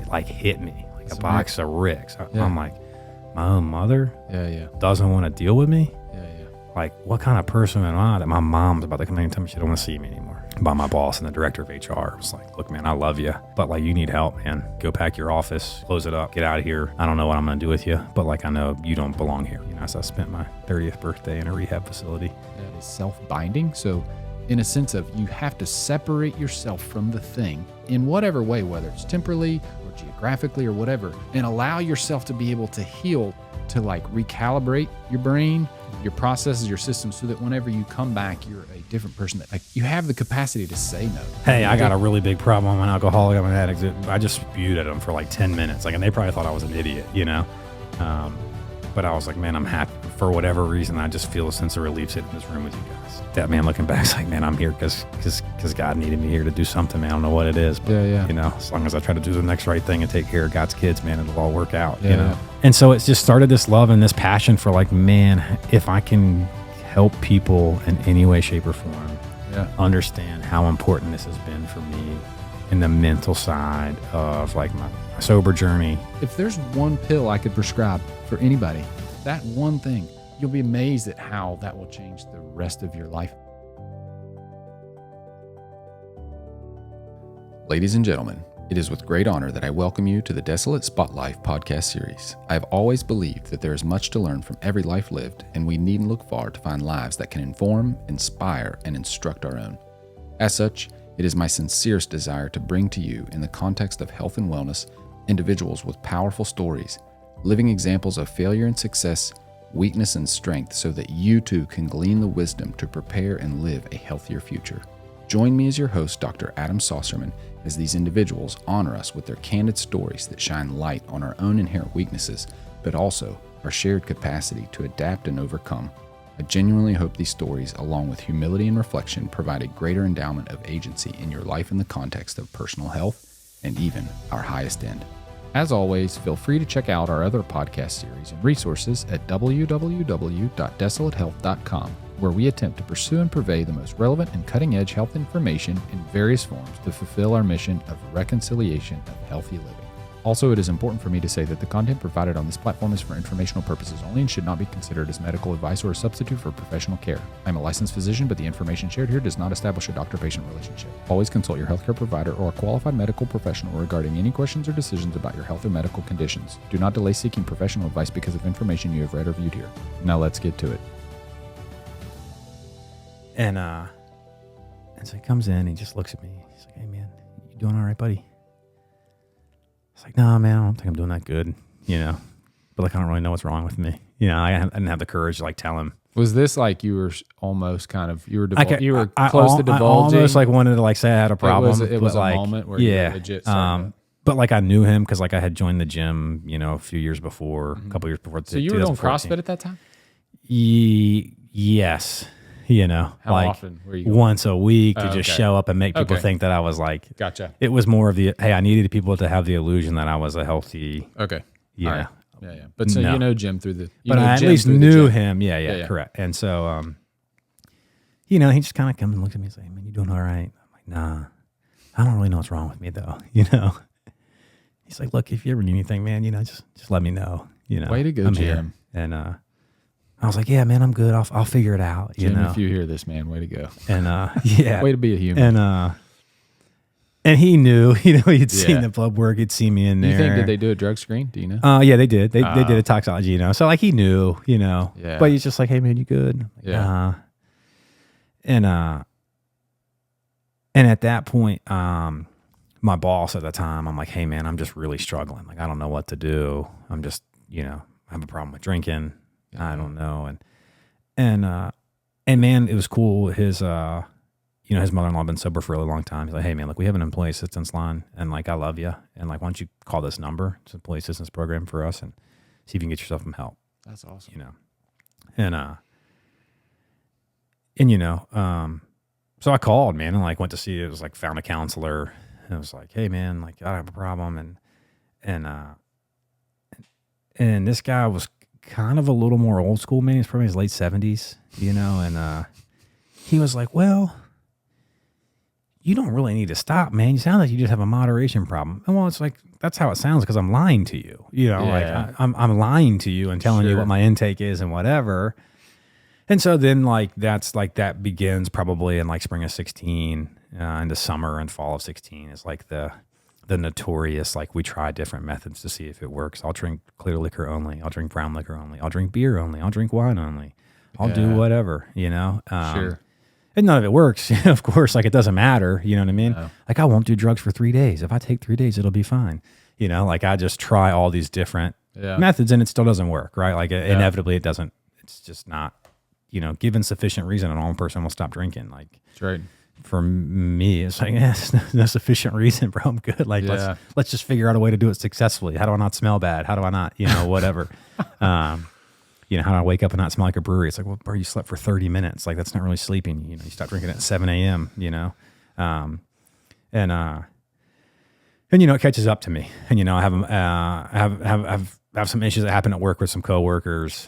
it like hit me like That's a box of bricks. Yeah. I'm like, my own mother Yeah. doesn't want to deal with me. Yeah. Like, what kind of person am I that my mom's about to come in and tell me she don't want to see me anymore? By my boss and the director of HR was like, look, man, I love you, but like, you need help, man. Go pack your office, close it up, get out of here. I don't know what I'm going to do with you, but like, I know you don't belong here. You know, so I spent my 30th birthday in a rehab facility. That is self-binding. So in a sense of you have to separate yourself from the thing in whatever way, whether it's temporally or geographically or whatever, and allow yourself to be able to heal, to like recalibrate your brain, your processes, your systems, so that whenever you come back, you're a different person, that like you have the capacity to say no. Hey, I got a really big problem. I'm an alcoholic. I'm an addict. I just spewed at them for like 10 minutes. Like, and they probably thought I was an idiot, you know? But I was like, man, I'm happy. For whatever reason, I just feel a sense of relief sitting in this room with you guys. That man looking back is like, man, I'm here because God needed me here to do something, man. I don't know what it is, but you know, as long as I try to do the next right thing and take care of God's kids, man, it'll all work out, you know? And so it's just started this love and this passion for like, man, if I can help people in any way, shape, or form, understand how important this has been for me in the mental side of like my sober journey. If there's one pill I could prescribe for anybody, that one thing, you'll be amazed at how that will change the rest of your life. Ladies and gentlemen, it is with great honor that I welcome you to the Desolate SpotLIFE podcast series. I have always believed that there is much to learn from every life lived, and we needn't look far to find lives that can inform, inspire, and instruct our own. As such, it is my sincerest desire to bring to you, in the context of health and wellness, individuals with powerful stories, living examples of failure and success, weakness and strength, so that you too can glean the wisdom to prepare and live a healthier future. Join me as your host, Dr. Adam Saucerman, as these individuals honor us with their candid stories that shine light on our own inherent weaknesses, but also our shared capacity to adapt and overcome. I genuinely hope these stories, along with humility and reflection, provide a greater endowment of agency in your life in the context of personal health and even our highest end. As always, feel free to check out our other podcast series and resources at www.desolatehealth.com, where we attempt to pursue and purvey the most relevant and cutting-edge health information in various forms to fulfill our mission of reconciliation of healthy living. Also, it is important for me to say that the content provided on this platform is for informational purposes only and should not be considered as medical advice or a substitute for professional care. I am a licensed physician, but the information shared here does not establish a doctor-patient relationship. Always consult your healthcare provider or a qualified medical professional regarding any questions or decisions about your health or medical conditions. Do not delay seeking professional advice because of information you have read or viewed here. Now let's get to it. And so he comes in, he just looks at me. He's like, hey, man, you doing all right, buddy? It's like, no, man, I don't think I'm doing that good, you know, but like, I don't really know what's wrong with me. You know, I didn't have the courage to like tell him. Was this like you were almost kind of, you were close to divulging? I almost like wanted to like say I had a problem. It was like, a moment where you were legit started. But like I knew him because like I had joined the gym, you know, a few years before, a couple years before. So you were doing CrossFit at that time? Yes. You know, how like often were you going? Once a week to just show up and make people think that I was like, gotcha. It was more of the, hey, I needed people to have the illusion that I was a healthy. Okay. Yeah. Right. Yeah. But so you know Jim through the, but I at least knew him. Yeah. Correct. And so, you know, he just kind of comes and looks at me and says, hey, man, you doing all right? I'm like, nah, I don't really know what's wrong with me though. You know, he's like, look, if you ever need anything, man, you know, just let me know, you know. Way to go, I'm Jim. Here. And, I was like, yeah, man, I'm good. I'll figure it out. You Jim, know, if you hear this, man, way to go. And yeah, way to be a human. And he knew, you know, he'd seen the blood work. He'd seen me in there. You think, did they do a drug screen? Do you know? Yeah, they did. They did a toxology, you know. So like he knew, you know. Yeah. But he's just like, hey, man, you good? Like, yeah. And at that point, my boss at the time, I'm like, hey, man, I'm just really struggling. Like, I don't know what to do. I'm just, you know, I have a problem with drinking. I don't know. And man, it was cool. His, you know, his mother-in-law had been sober for a really long time. He's like, hey man, like we have an employee assistance line and like, I love you. And like, why don't you call this number? It's an employee assistance program for us and see if you can get yourself some help. That's awesome. You know? And you know, so I called, man, and like went to see, it was like found a counselor and it was like, hey man, like I have a problem. And this guy was kind of a little more old school, man. He's probably in his late 70s, you know, and he was like, well, you don't really need to stop, man. You sound like you just have a moderation problem. And well, it's like, that's how it sounds because I'm lying to you. You know, like I'm lying to you and telling you what my intake is and whatever. And so then like, that begins probably in like spring of 16, into summer and fall of 16 is like the notorious, like we try different methods to see if it works. I'll drink clear liquor only. I'll drink brown liquor only. I'll drink beer only. I'll drink wine only. I'll do whatever, you know? And none of it works. Of course, like it doesn't matter. You know what I mean? No. Like I won't do drugs for 3 days. If I take 3 days, it'll be fine. You know, like I just try all these different methods and it still doesn't work, right? Like inevitably it doesn't, it's just not, you know, given sufficient reason, a normal person will stop drinking. Like that's right. For me, it's like, it's no sufficient reason, bro. I'm good. Like let's just figure out a way to do it successfully. How do I not smell bad? How do I not, you know, whatever. You know, how do I wake up and not smell like a brewery? It's like, well, bro, you slept for 30 minutes. Like that's not really sleeping. You know, you stop drinking at 7 a.m., you know? And you know, it catches up to me. And, you know, I have some issues that happen at work with some coworkers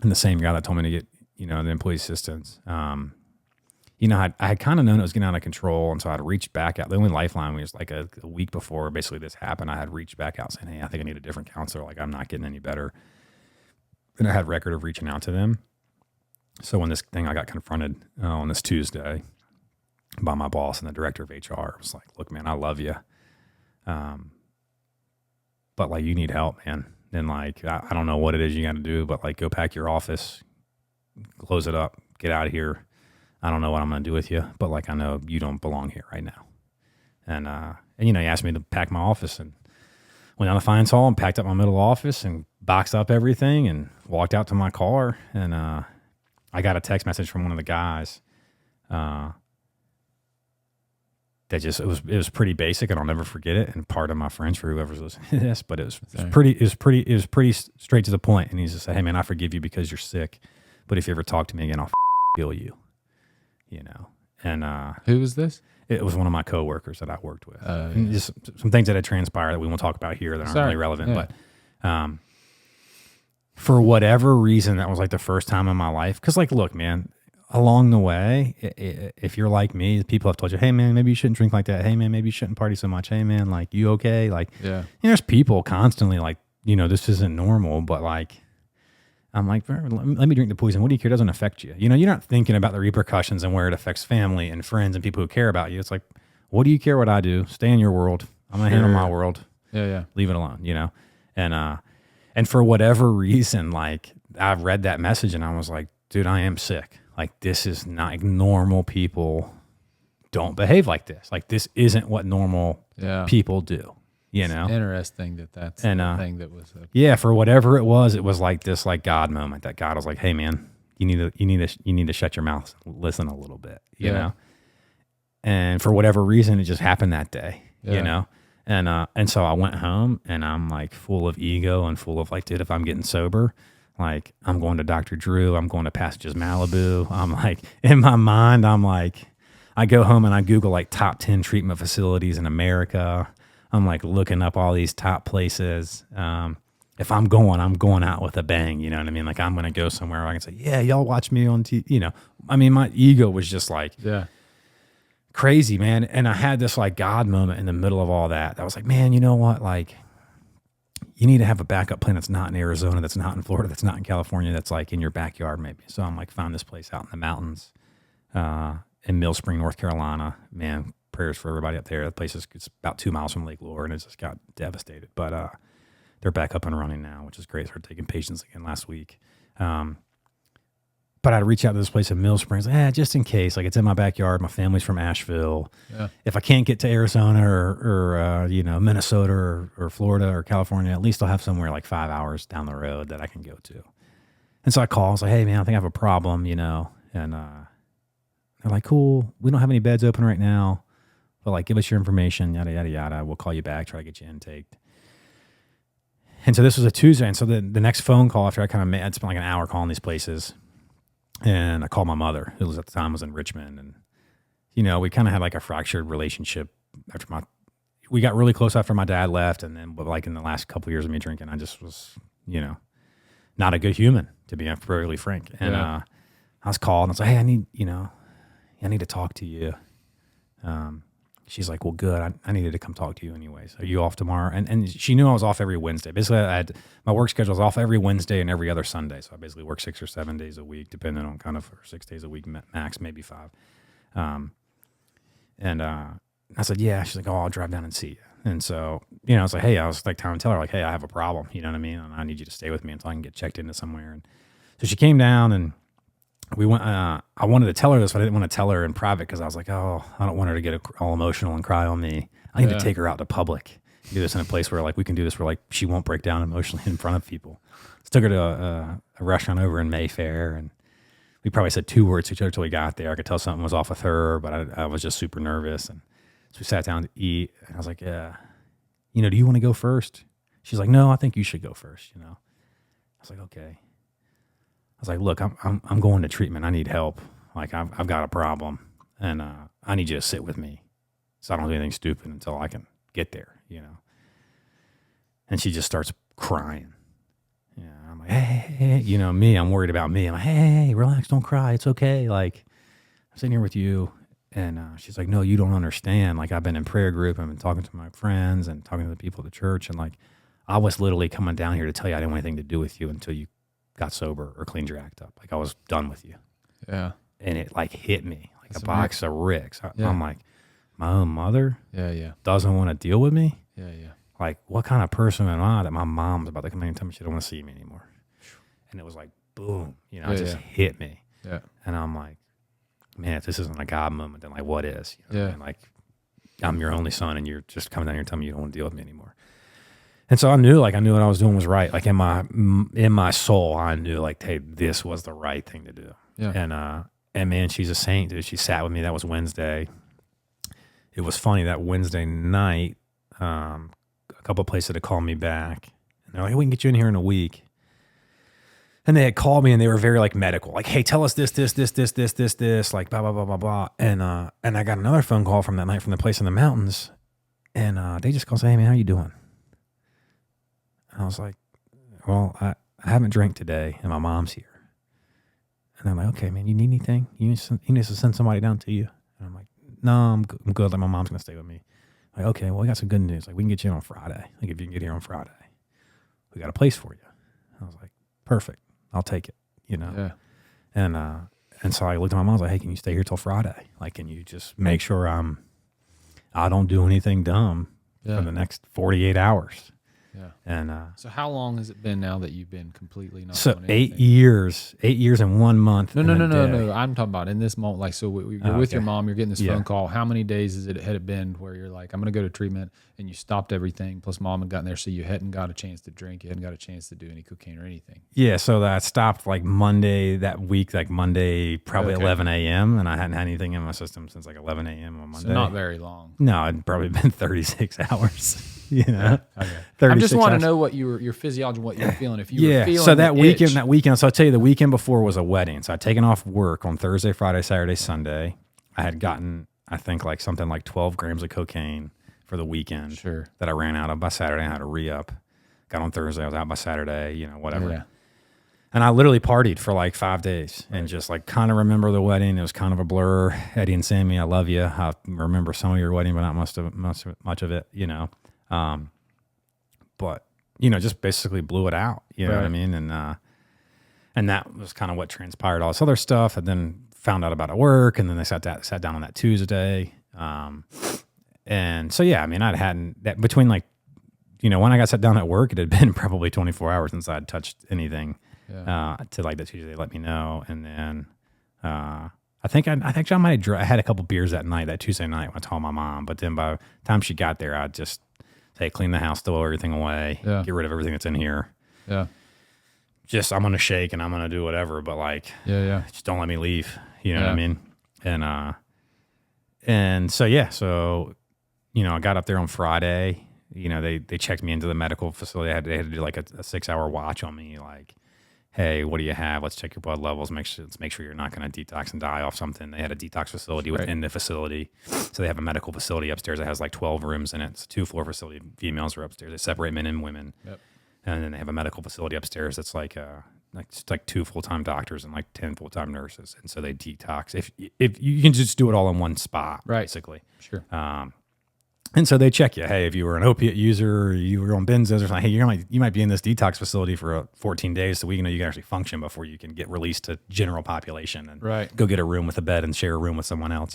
and the same guy that told me to get, you know, the employee assistance. You know, I had kind of known it was getting out of control. And so I'd reached back out. The only lifeline was like a week before basically this happened. I had reached back out saying, hey, I think I need a different counselor. Like I'm not getting any better. And I had record of reaching out to them. So when this thing, I got confronted on this Tuesday by my boss and the director of HR. I was like, look, man, I love you. But like, you need help, man. And like, I don't know what it is you got to do, but like go pack your office, close it up, get out of here. I don't know what I'm going to do with you, but like, I know you don't belong here right now. And you know, he asked me to pack my office and went down to Finance Hall and packed up my middle office and boxed up everything and walked out to my car. And I got a text message from one of the guys that just, it was pretty basic and I'll never forget it. And pardon my French for whoever's listening to this, but it was pretty straight to the point. And he just said, hey man, I forgive you because you're sick, but if you ever talk to me again, I'll kill you, you know? And who was this? It was one of my coworkers that I worked with. Just some things that had transpired that we won't talk about here that aren't really relevant. Yeah. But for whatever reason, that was like the first time in my life. Because like, look, man, along the way, if you're like me, people have told you, hey, man, maybe you shouldn't drink like that. Hey, man, maybe you shouldn't party so much. Hey, man, like, you okay? Like, you know, there's people constantly like, you know, this isn't normal. But like, I'm like, let me drink the poison. What do you care? It doesn't affect you. You know, you're not thinking about the repercussions and where it affects family and friends and people who care about you. It's like, what do you care what I do? Stay in your world. I'm going to handle my world. Yeah. Leave it alone, you know? And for whatever reason, like I've read that message and I was like, dude, I am sick. Like this is not like normal people don't behave like this. Like this isn't what normal people do. You know, it's interesting that's the thing that was. For whatever it was like this, like God moment that God was like, hey man, you need to shut your mouth, and listen a little bit, you know? And for whatever reason, it just happened that day, you know? And so I went home and I'm like full of ego and full of like, dude, if I'm getting sober, like I'm going to Dr. Drew, I'm going to Passages Malibu. I'm like, in my mind, I'm like, I go home and I Google like top 10 treatment facilities in America. I'm like looking up all these top places. If I'm going out with a bang, you know what I mean? Like I'm going to go somewhere where I can say, yeah, y'all watch me on TV, you know? I mean, my ego was just like crazy, man. And I had this like God moment in the middle of all that. I was like, man, you know what? Like you need to have a backup plan that's not in Arizona, that's not in Florida, that's not in California, that's like in your backyard maybe. So I'm like, found this place out in the mountains in Mill Spring, North Carolina, man. Prayers for everybody up there. The place it's about 2 miles from Lake Lure and it just got devastated. But they're back up and running now, which is great. Started taking patients again last week. But I'd reach out to this place in Mill Springs, just in case. Like it's in my backyard. My family's from Asheville. Yeah. If I can't get to Arizona or you know, Minnesota or Florida or California, at least I'll have somewhere like 5 hours down the road that I can go to. And so I call. I was like, hey man, I think I have a problem, you know. And they're like, cool. We don't have any beds open right now. But like, give us your information, yada, yada, yada. We'll call you back, try to get you intaked. And so this was a Tuesday. And so the next phone call after I'd spent like an hour calling these places. And I called my mother, who was at the time was in Richmond. And, you know, we kind of had like a fractured relationship we got really close after my dad left. And then like in the last couple of years of me drinking, I just was, you know, not a good human, to be perfectly frank. And I was called and I was like, hey, I need to talk to you. She's like, well, good. I needed to come talk to you anyways. Are you off tomorrow? And she knew I was off every Wednesday. Basically, my work schedule was off every Wednesday and every other Sunday. So I basically work 6 or 7 days a week, depending on kind of, or 6 days a week max, maybe 5. And I said, yeah. She's like, oh, I'll drive down and see you. And so, I was like, hey, I was like trying to tell her, like, hey, I have a problem. You know what I mean? And I need you to stay with me until I can get checked into somewhere. And so she came down and we went, I wanted to tell her this, but I didn't want to tell her in private because I was like, oh, I don't want her to get all emotional and cry on me. I need to take her out to public. Do this in a place where like we can do this where like she won't break down emotionally in front of people. So took her to a restaurant over in Mayfair, and we probably said 2 words to each other till we got there. I could tell something was off with her, but I was just super nervous. And so we sat down to eat, and I was like, yeah, do you want to go first? She's like, no, I think you should go first. I was like, okay. I was like, look, I'm going to treatment. I need help. Like I've got a problem, and I need you to sit with me, so I don't do anything stupid until I can get there. And she just starts crying. I'm like, hey, me, I'm worried about me. I'm like, hey, relax, don't cry, it's okay. Like I'm sitting here with you, and she's like, no, you don't understand. Like I've been in prayer group, I've been talking to my friends and talking to the people at the church, and like I was literally coming down here to tell you I didn't want anything to do with you until you got sober or cleaned your act up. Like I was done with you. Yeah. And it like hit me like a box of bricks. I'm like, my own mother doesn't want to deal with me. Yeah. Like what kind of person am I that my mom's about to come in and tell me she don't want to see me anymore? And it was like, boom, it just hit me. Yeah. And I'm like, man, if this isn't a God moment, then like what is? And like, I'm your only son and you're just coming down here and telling me you don't want to deal with me anymore. And so I knew what I was doing was right. Like in my soul, I knew like, hey, this was the right thing to do. Yeah. And man, she's a saint, dude. She sat with me. That was Wednesday. It was funny that Wednesday night, a couple of places had called me back. And they're like, hey, we can get you in here in a week. And they had called me and they were very like medical, like, hey, tell us this, like blah, blah, blah, blah, blah. And I got another phone call from that night from the place in the mountains. And they just called and say, hey man, how you doing? I was like, well, I haven't drank today, and my mom's here. And I'm like, okay, man, you need anything? You need to send somebody down to you? And I'm like, no, I'm good. Like, my mom's going to stay with me. I'm like, okay, well, we got some good news. Like, we can get you in on Friday. Like, if you can get here on Friday, we got a place for you. I was like, perfect. I'll take it, Yeah. And so I looked at my mom. I was like, hey, can you stay here till Friday? Like, can you just make sure I don't do anything dumb for the next 48 hours? Yeah. And so how long has it been now that you've been completely not so doing anything? 8 years and 1 month. No. I'm talking about in this moment. Like, so you're with your mom, you're getting this phone call. How many days had it been where you're like, I'm going to go to treatment, and you stopped everything, plus mom had gotten there, so you hadn't got a chance to drink, you hadn't got a chance to do any cocaine or anything? Yeah, so that stopped like Monday that week, like Monday, probably 11 a.m., and I hadn't had anything in my system since like 11 a.m. on Monday. So not very long. No, it'd probably been 36 hours. Okay. I just want to know what your physiology, what you're feeling. If you were feeling so that weekend, so I'll tell you, the weekend before was a wedding. So I'd taken off work on Thursday, Friday, Saturday, Sunday. I had gotten, I think, like something like 12 grams of cocaine for the weekend that I ran out of by Saturday. I had a re-up. Got on Thursday. I was out by Saturday, whatever. Yeah. And I literally partied for like 5 days and just like kind of remember the wedding. It was kind of a blur. Eddie and Sammy, I love you. I remember some of your wedding, but not much of it, But, just basically blew it out. You know what I mean? And that was kind of what transpired. All this other stuff. And then found out about it at work. And then they sat down on that Tuesday. And so, yeah, I mean, hadn't that between like, when I got sat down at work, it had been probably 24 hours since I'd touched anything. To like the Tuesday, let me know. And then, I think John might have I had a couple beers that night, that Tuesday night when I told my mom, but then by the time she got there, I'd just say, clean the house, throw everything away, get rid of everything that's in here. Yeah. Just, I'm going to shake and I'm going to do whatever, but like, just don't let me leave. You know what I mean? And so, I got up there on Friday, they checked me into the medical facility. They had to do like a 6-hour watch on me. Like, hey, what do you have? Let's check your blood levels. Let's make sure you're not going to detox and die off something. They had a detox facility within the facility. So they have a medical facility upstairs that has like 12 rooms in it. It's a 2-floor facility. Females are upstairs. They separate men and women. Yep. And then they have a medical facility upstairs that's like it's like 2 full-time doctors and like 10 full-time nurses, and so they detox. If you can just do it all in one spot, basically. Sure. And so they check you. Hey, if you were an opiate user, or you were on benzos or something, hey, you might be in this detox facility for 14 days, so we know you can actually function before you can get released to general population and go get a room with a bed and share a room with someone else,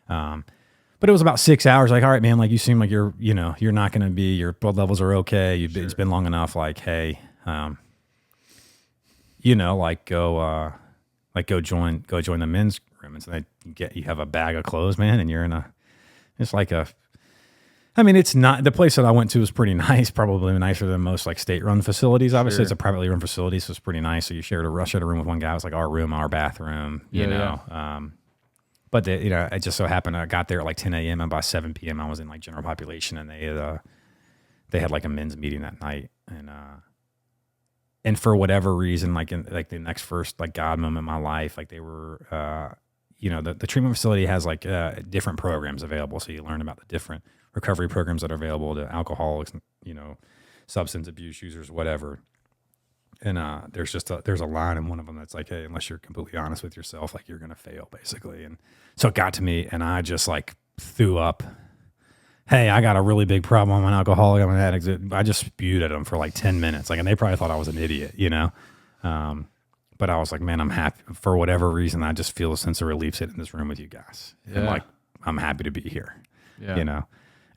But it was about 6 hours. Like, all right, man, like you seem like you're not going to be, your blood levels are okay. It's been long enough. Like, hey, go join the men's room. And so you have a bag of clothes, man, and you're it's not, the place that I went to was pretty nice, probably nicer than most like state-run facilities. Obviously, it's a privately run facility, so it's pretty nice. So you shared a room with one guy. It was like our room, our bathroom, But it just so happened I got there at like 10 a.m. and by 7 p.m. I was in like general population, and they had like a men's meeting that night, and for whatever reason, like in like the next first like God moment in my life, like they were, the treatment facility has like different programs available, so you learn about the different recovery programs that are available to alcoholics, substance abuse users, whatever. And there's a line in one of them that's like, hey, unless you're completely honest with yourself, like you're gonna fail, basically. And so it got to me, and I just like threw up. Hey, I got a really big problem. I'm an alcoholic. I'm an addict. I just spewed at them for like 10 minutes, and they probably thought I was an idiot, But I was like, man, I'm happy for whatever reason. I just feel a sense of relief sitting in this room with you guys, and like I'm happy to be here,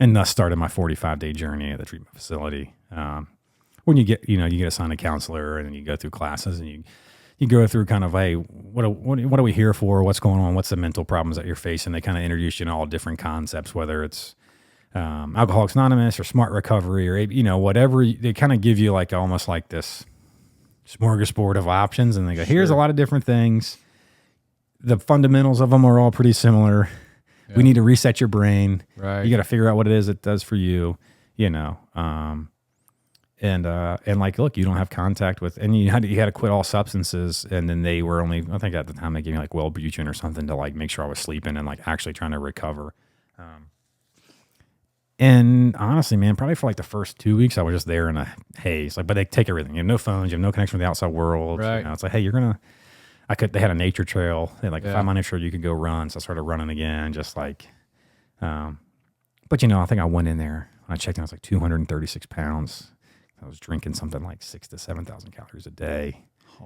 And thus started my 45-day journey at the treatment facility. When you get assigned a counselor, and then you go through classes, and you go through kind of, hey, what are we here for? What's going on? What's the mental problems that you're facing? They kind of introduce you to all different concepts, whether it's Alcoholics Anonymous or Smart Recovery or, whatever. They kind of give you like almost like this smorgasbord of options, and they go, here's a lot of different things. The fundamentals of them are all pretty similar. Yeah. We need to reset your brain. Right. You got to figure out what it is it does for you, and like, look, you don't have contact with, and you had to quit all substances. And then they were only, I think at the time they gave me like Wellbutrin or something to like make sure I was sleeping and like actually trying to recover. And honestly, man, probably for like the first 2 weeks, I was just there in a haze. Like, but they take everything. You have no phones. You have no connection with the outside world. Right. It's like, hey, they had a nature trail. They had like a 5-mile trail you could go run. So I started running again, just like, but I think I went in there. When I checked in, I was like 236 pounds. I was drinking something like 6,000 to 7,000 calories a day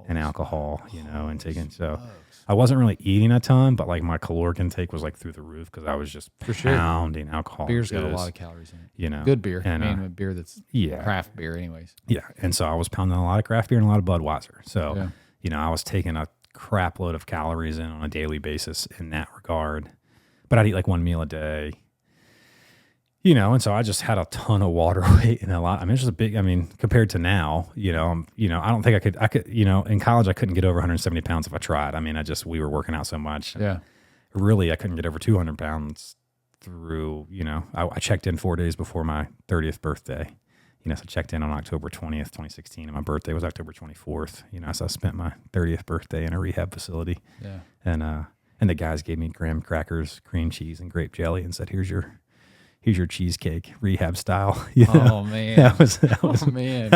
and alcohol, and taking. So I wasn't really eating a ton, but like my caloric intake was like through the roof because I was just pounding alcohol. Beer's got a lot of calories in it. Good beer. And a beer that's craft beer anyways. Yeah. And so I was pounding a lot of craft beer and a lot of Budweiser. So, I was taking a crap load of calories in on a daily basis in that regard. But I'd eat like one meal a day. And so I just had a ton of water weight and a lot. It's just a big, compared to now, I don't think I could, in college, I couldn't get over 170 pounds if I tried. We were working out so much. Yeah. Really, I couldn't get over 200 pounds through, I checked in 4 days before my 30th birthday. So I checked in on October 20th, 2016, and my birthday was October 24th. So I spent my 30th birthday in a rehab facility. Yeah. And the guys gave me graham crackers, cream cheese, and grape jelly and said, here's your cheesecake, rehab style. Oh man, that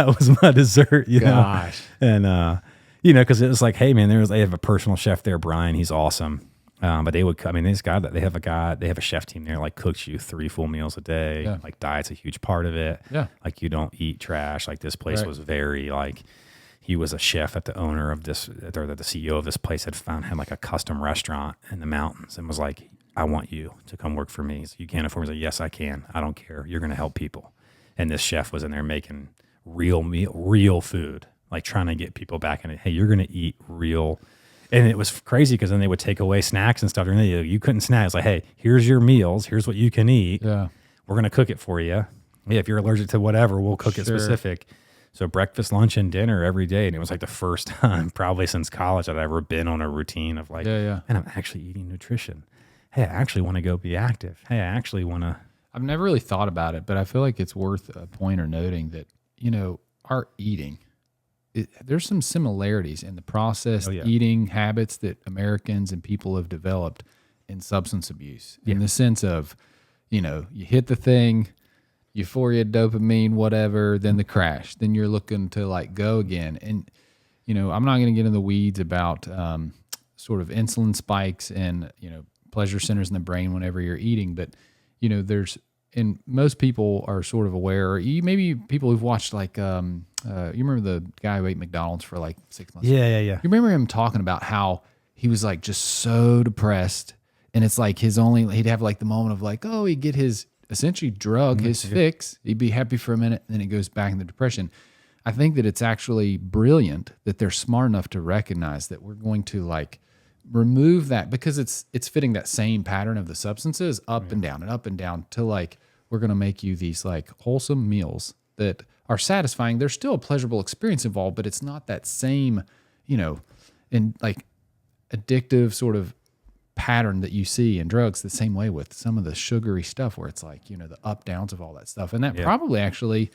was my dessert. Gosh, and because it was like, hey man, they have a personal chef there, Brian. He's awesome. But they would, they have a chef team there, like cooks you 3 full meals a day. Yeah. Like diet's a huge part of it. Yeah, like you don't eat trash. Like this place was very like. He was a chef at the owner of this, or the CEO of this place had like a custom restaurant in the mountains, and was like, I want you to come work for me. So you can't afford me. He's like, yes, I can. I don't care. You're going to help people. And this chef was in there making real food, like trying to get people back in it. Hey, you're going to eat real. And it was crazy because then they would take away snacks and stuff. And you couldn't snack. It's like, hey, here's your meals. Here's what you can eat. Yeah. We're going to cook it for you. Yeah, if you're allergic to whatever, we'll cook it specific. So breakfast, lunch, and dinner every day. And it was like the first time probably since college I'd ever been on a routine of like, and I'm actually eating nutrition. Hey, I actually want to go be active. Hey, I actually want to. I've never really thought about it, but I feel like it's worth a pointer noting that, our eating, there's some similarities in the processed eating habits that Americans and people have developed in substance abuse. In the sense of, you hit the thing, euphoria, dopamine, whatever, then the crash. Then you're looking to like go again. And, I'm not going to get into the weeds about sort of insulin spikes and, pleasure centers in the brain whenever you're eating. But, and most people are sort of aware, or maybe people who've watched like, you remember the guy who ate McDonald's for like 6 months? Yeah. You remember him talking about how he was like just so depressed, and it's like he'd have like the moment of like, oh, he'd get his essentially drug, his fix, he'd be happy for a minute, and then it goes back in the depression. I think that it's actually brilliant that they're smart enough to recognize that we're going to like remove that, because it's fitting that same pattern of the substances up and down to like, we're going to make you these like wholesome meals that are satisfying. There's still a pleasurable experience involved, but it's not that same, and like addictive sort of pattern that you see in drugs, the same way with some of the sugary stuff where it's like, the up downs of all that stuff. And that probably actually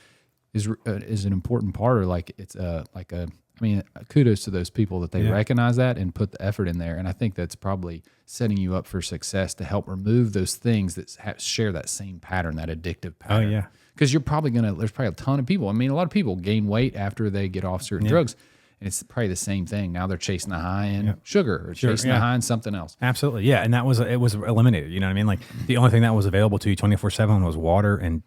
is an important part, or like it's kudos to those people that they recognize that and put the effort in there. And I think that's probably setting you up for success to help remove those things that share that same pattern, that addictive pattern. Oh, yeah. Because there's probably a ton of people. I mean, a lot of people gain weight after they get off certain drugs. And it's probably the same thing. Now they're chasing the high in sugar, or chasing the high in something else. Absolutely. Yeah. And it was eliminated. You know what I mean? Like the only thing that was available to you 24/7 was water and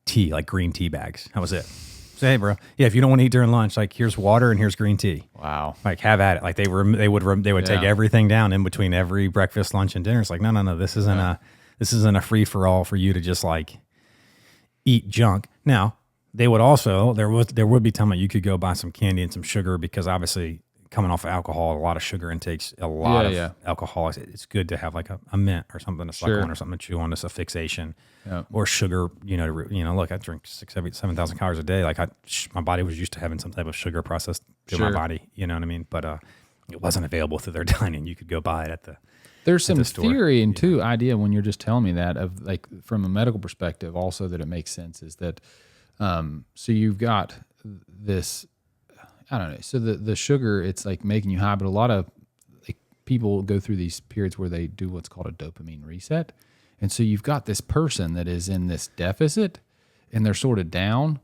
tea, like green tea bags. That was it. So, hey, bro. Yeah. If you don't want to eat during lunch, like here's water and here's green tea. Wow. Like have at it. Like they would take everything down in between every breakfast, lunch, and dinner. It's like, no. This isn't a free for all for you to just like eat junk. Now, they would also, there would be time that you could go buy some candy and some sugar, because obviously coming off of alcohol, a lot of sugar intakes, a lot of alcoholics. It's good to have like a mint or something to suck on, or something to chew on, just a fixation, or sugar. Look, I drink 7,000 calories a day. Like my body was used to having some type of sugar processed through my body. You know what I mean? But it wasn't available through their dining. You could go buy it at the. There's some theory and idea when you're just telling me that, of like from a medical perspective also, that it makes sense is that. So you've got this, I don't know. So the sugar, it's like making you high, but a lot of like people go through these periods where they do what's called a dopamine reset. And so you've got this person that is in this deficit and they're sort of down.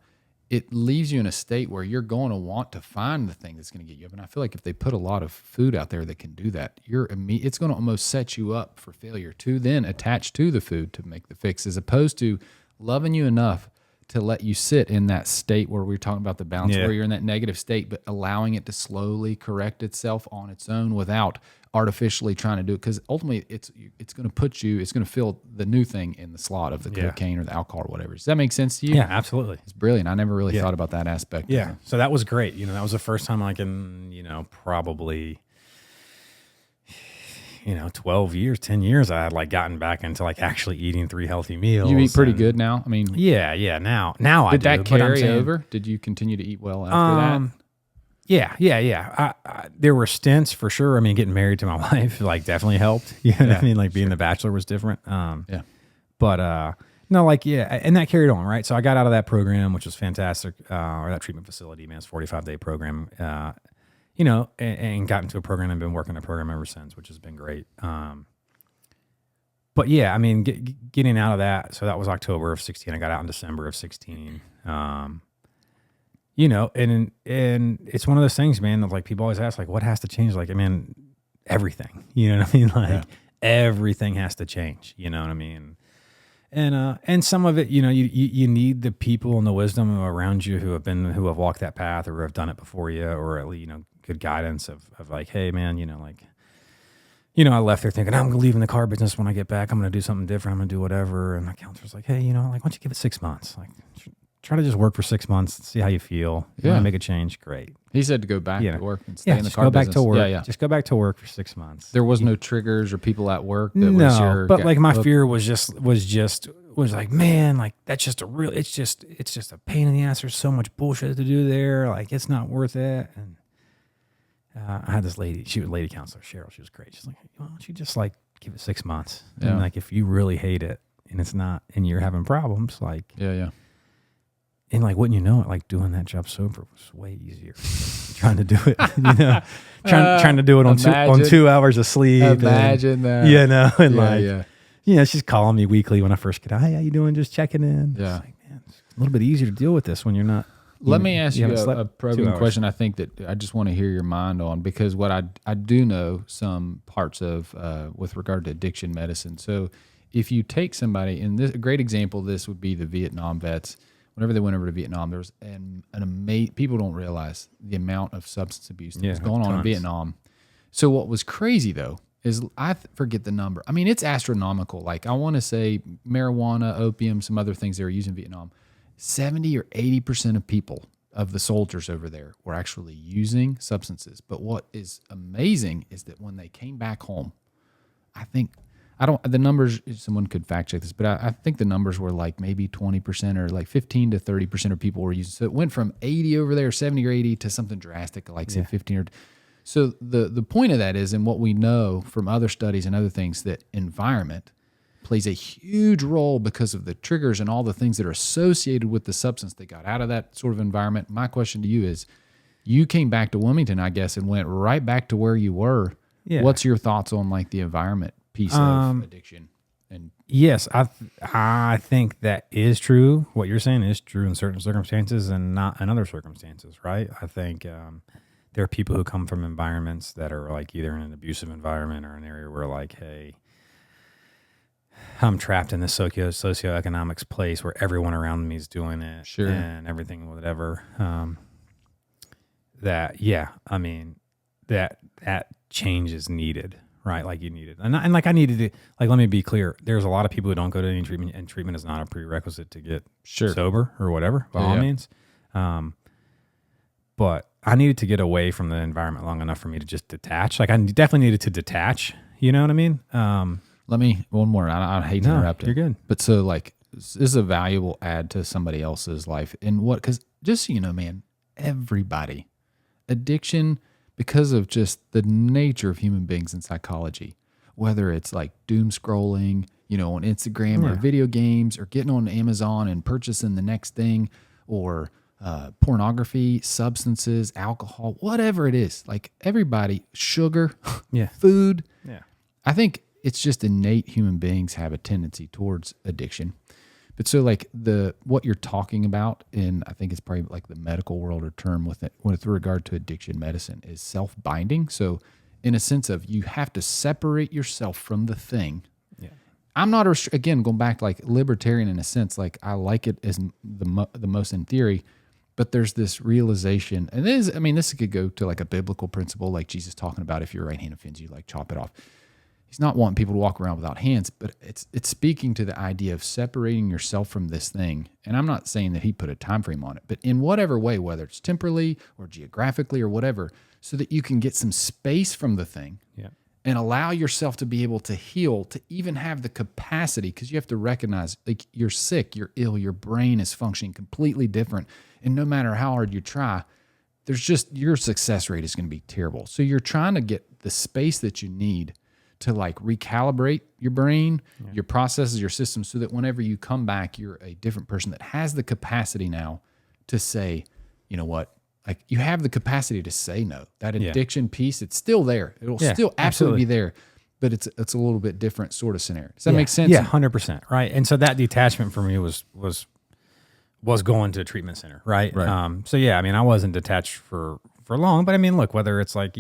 It leaves you in a state where you're going to want to find the thing that's going to get you up. And I feel like if they put a lot of food out there that can do that, it's going to almost set you up for failure to then attach to the food to make the fix, as opposed to loving you enough to let you sit in that state where we're talking about the balance, where you're in that negative state, but allowing it to slowly correct itself on its own without artificially trying to do it. Because ultimately, it's going to fill the new thing in the slot of the cocaine or the alcohol or whatever. Does that make sense to you? Yeah, absolutely. It's brilliant. I never really thought about that aspect. Yeah. So that was great. That was the first time like in, probably 12 years, 10 years, I had like gotten back into like actually eating 3 healthy meals. You eat pretty good now? I mean, yeah. Now I do. Did that carry over? Did you continue to eat well after that? Yeah. There were stints for sure. I mean, getting married to my wife like definitely helped. You know what I mean? Like being the bachelor was different. But no, like, and that carried on, right? So I got out of that program, which was fantastic, or that treatment facility, man, it's a 45-day program. And got into a program and been working a program ever since, which has been great. But yeah, I mean, getting out of that. So that was October of 16. I got out in December of 16. And it's one of those things, man, that like people always ask, like, what has to change? Like, I mean, everything, you know what I mean? Like everything has to change, you know what I mean? And some of it, you need the people and the wisdom around you who have walked that path or have done it before you, or at least, good guidance of like, hey man, I left there thinking I'm leaving the car business when I get back. I'm going to do something different. I'm going to do whatever. And my counselor's like, hey, like, why don't you give it 6 months? Like, try to just work for 6 months, see how you feel. If you want to make a change, great. He said to go back to work and stay in the car go back business. to work. Yeah. Just go back to work for 6 months. There was no triggers or people at work that but like my fear was like, man, like that's just it's just a pain in the ass. There's so much bullshit to do there. Like it's not worth it. And I had this lady, she was a lady counselor, Cheryl. She was great. She's like, why don't you just like give it 6 months? And like, if you really hate it and it's not, and you're having problems, like, and like, wouldn't you know it, like doing that job sober was way easier. Trying to do it, trying to do it on 2 hours of sleep. Imagine that. And she's calling me weekly when I first get out. Hey, how you doing? Just checking in. Yeah. It's like, man, it's a little bit easier to deal with this when you're not Let me ask you haven't a slept 2 probing hours. question. I think that I just want to hear your mind on, because what I do know some parts of with regard to addiction medicine. So if you take somebody, and this, a great example of this would be the Vietnam vets. Whenever they went over to Vietnam, there was an amazing, people don't realize the amount of substance abuse that was going on in Vietnam. So what was crazy though is I forget the number. I mean, it's astronomical. Like I want to say marijuana, opium, some other things they were using in Vietnam. 70 or 80% of people, of the soldiers over there, were actually using substances. But what is amazing is that when they came back home, the numbers, someone could fact check this, but I think the numbers were like maybe 20% or like 15 to 30% of people were using. So it went from 80 over there, 70 or 80 to something drastic, like say 15 or. So the point of that is, and what we know from other studies and other things, that environment plays a huge role because of the triggers and all the things that are associated with the substance they got out of that sort of environment. My question to you is, you came back to Wilmington, I guess, and went right back to where you were. Yeah. What's your thoughts on like the environment piece of addiction? And yes, I think that is true. What you're saying is true in certain circumstances and not in other circumstances, right? I think there are people who come from environments that are like either in an abusive environment or an area where like, hey, I'm trapped in this socioeconomics place where everyone around me is doing it, and everything, whatever. That change is needed, right? Like you needed, and like I needed to, like, let me be clear. There's a lot of people who don't go to any treatment, and treatment is not a prerequisite to get sober or whatever, by all means. But I needed to get away from the environment long enough for me to just detach. Like I definitely needed to detach. You know what I mean? Let me, one more. I hate to interrupt. You're good. But so like, this is a valuable add to somebody else's life. And what, because just so you know, man, everybody, addiction, because of just the nature of human beings and psychology, whether it's like doom scrolling, on Instagram or video games, or getting on Amazon and purchasing the next thing, or pornography, substances, alcohol, whatever it is, like everybody, sugar, food. Yeah. I think it's just innate human beings have a tendency towards addiction. But so like what you're talking about, and I think it's probably like the medical world or term with regard to addiction medicine, is self-binding. So in a sense of, you have to separate yourself from the thing. Yeah. I'm not, again, going back to like libertarian in a sense, like I like it as the most in theory, but there's this realization, and this could go to like a biblical principle, like Jesus talking about, if your right hand offends you, like chop it off. He's not wanting people to walk around without hands, but it's speaking to the idea of separating yourself from this thing. And I'm not saying that he put a time frame on it, but in whatever way, whether it's temporally or geographically or whatever, so that you can get some space from the thing and allow yourself to be able to heal, to even have the capacity, because you have to recognize, like, you're sick, you're ill, your brain is functioning completely different. And no matter how hard you try, there's just, your success rate is going to be terrible. So you're trying to get the space that you need to like recalibrate your brain, your processes, your systems, so that whenever you come back, you're a different person that has the capacity now to say, you know what, like you have the capacity to say no. That addiction piece, it's still there. It'll still absolutely be there, but it's a little bit different sort of scenario. Does that make sense? Yeah, 100%. Right. And so that detachment for me was going to a treatment center. Right. So yeah, I mean, I wasn't detached for long, but I mean, look, whether it's like,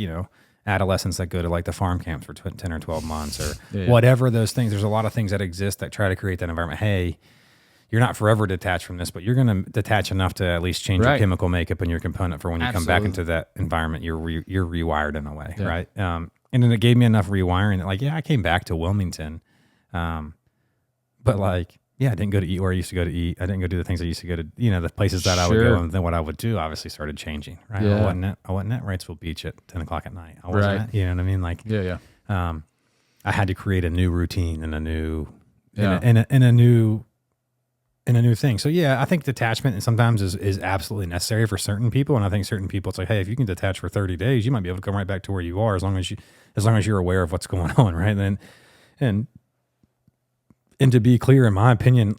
adolescents that go to like the farm camps for 10 or 12 months or whatever those things. There's a lot of things that exist that try to create that environment. Hey, you're not forever detached from this, but you're going to detach enough to at least change your chemical makeup and your component for when you come back into that environment, you're rewired in a way, right? And then it gave me enough rewiring that like, I came back to Wilmington, but like, I didn't go to eat where I used to go to eat. I didn't go do the things I used to go to, the places that I would go. And then what I would do obviously started changing, right? I wasn't at Wrightsville Beach at 10 o'clock at night. I wasn't at, you know what I mean? Like, I had to create a new routine and a new, and a new thing. So I think detachment and sometimes is absolutely necessary for certain people. And I think certain people, it's like, hey, if you can detach for 30 days, you might be able to come right back to where you are as long as you're aware of what's going on, right? And to be clear, in my opinion,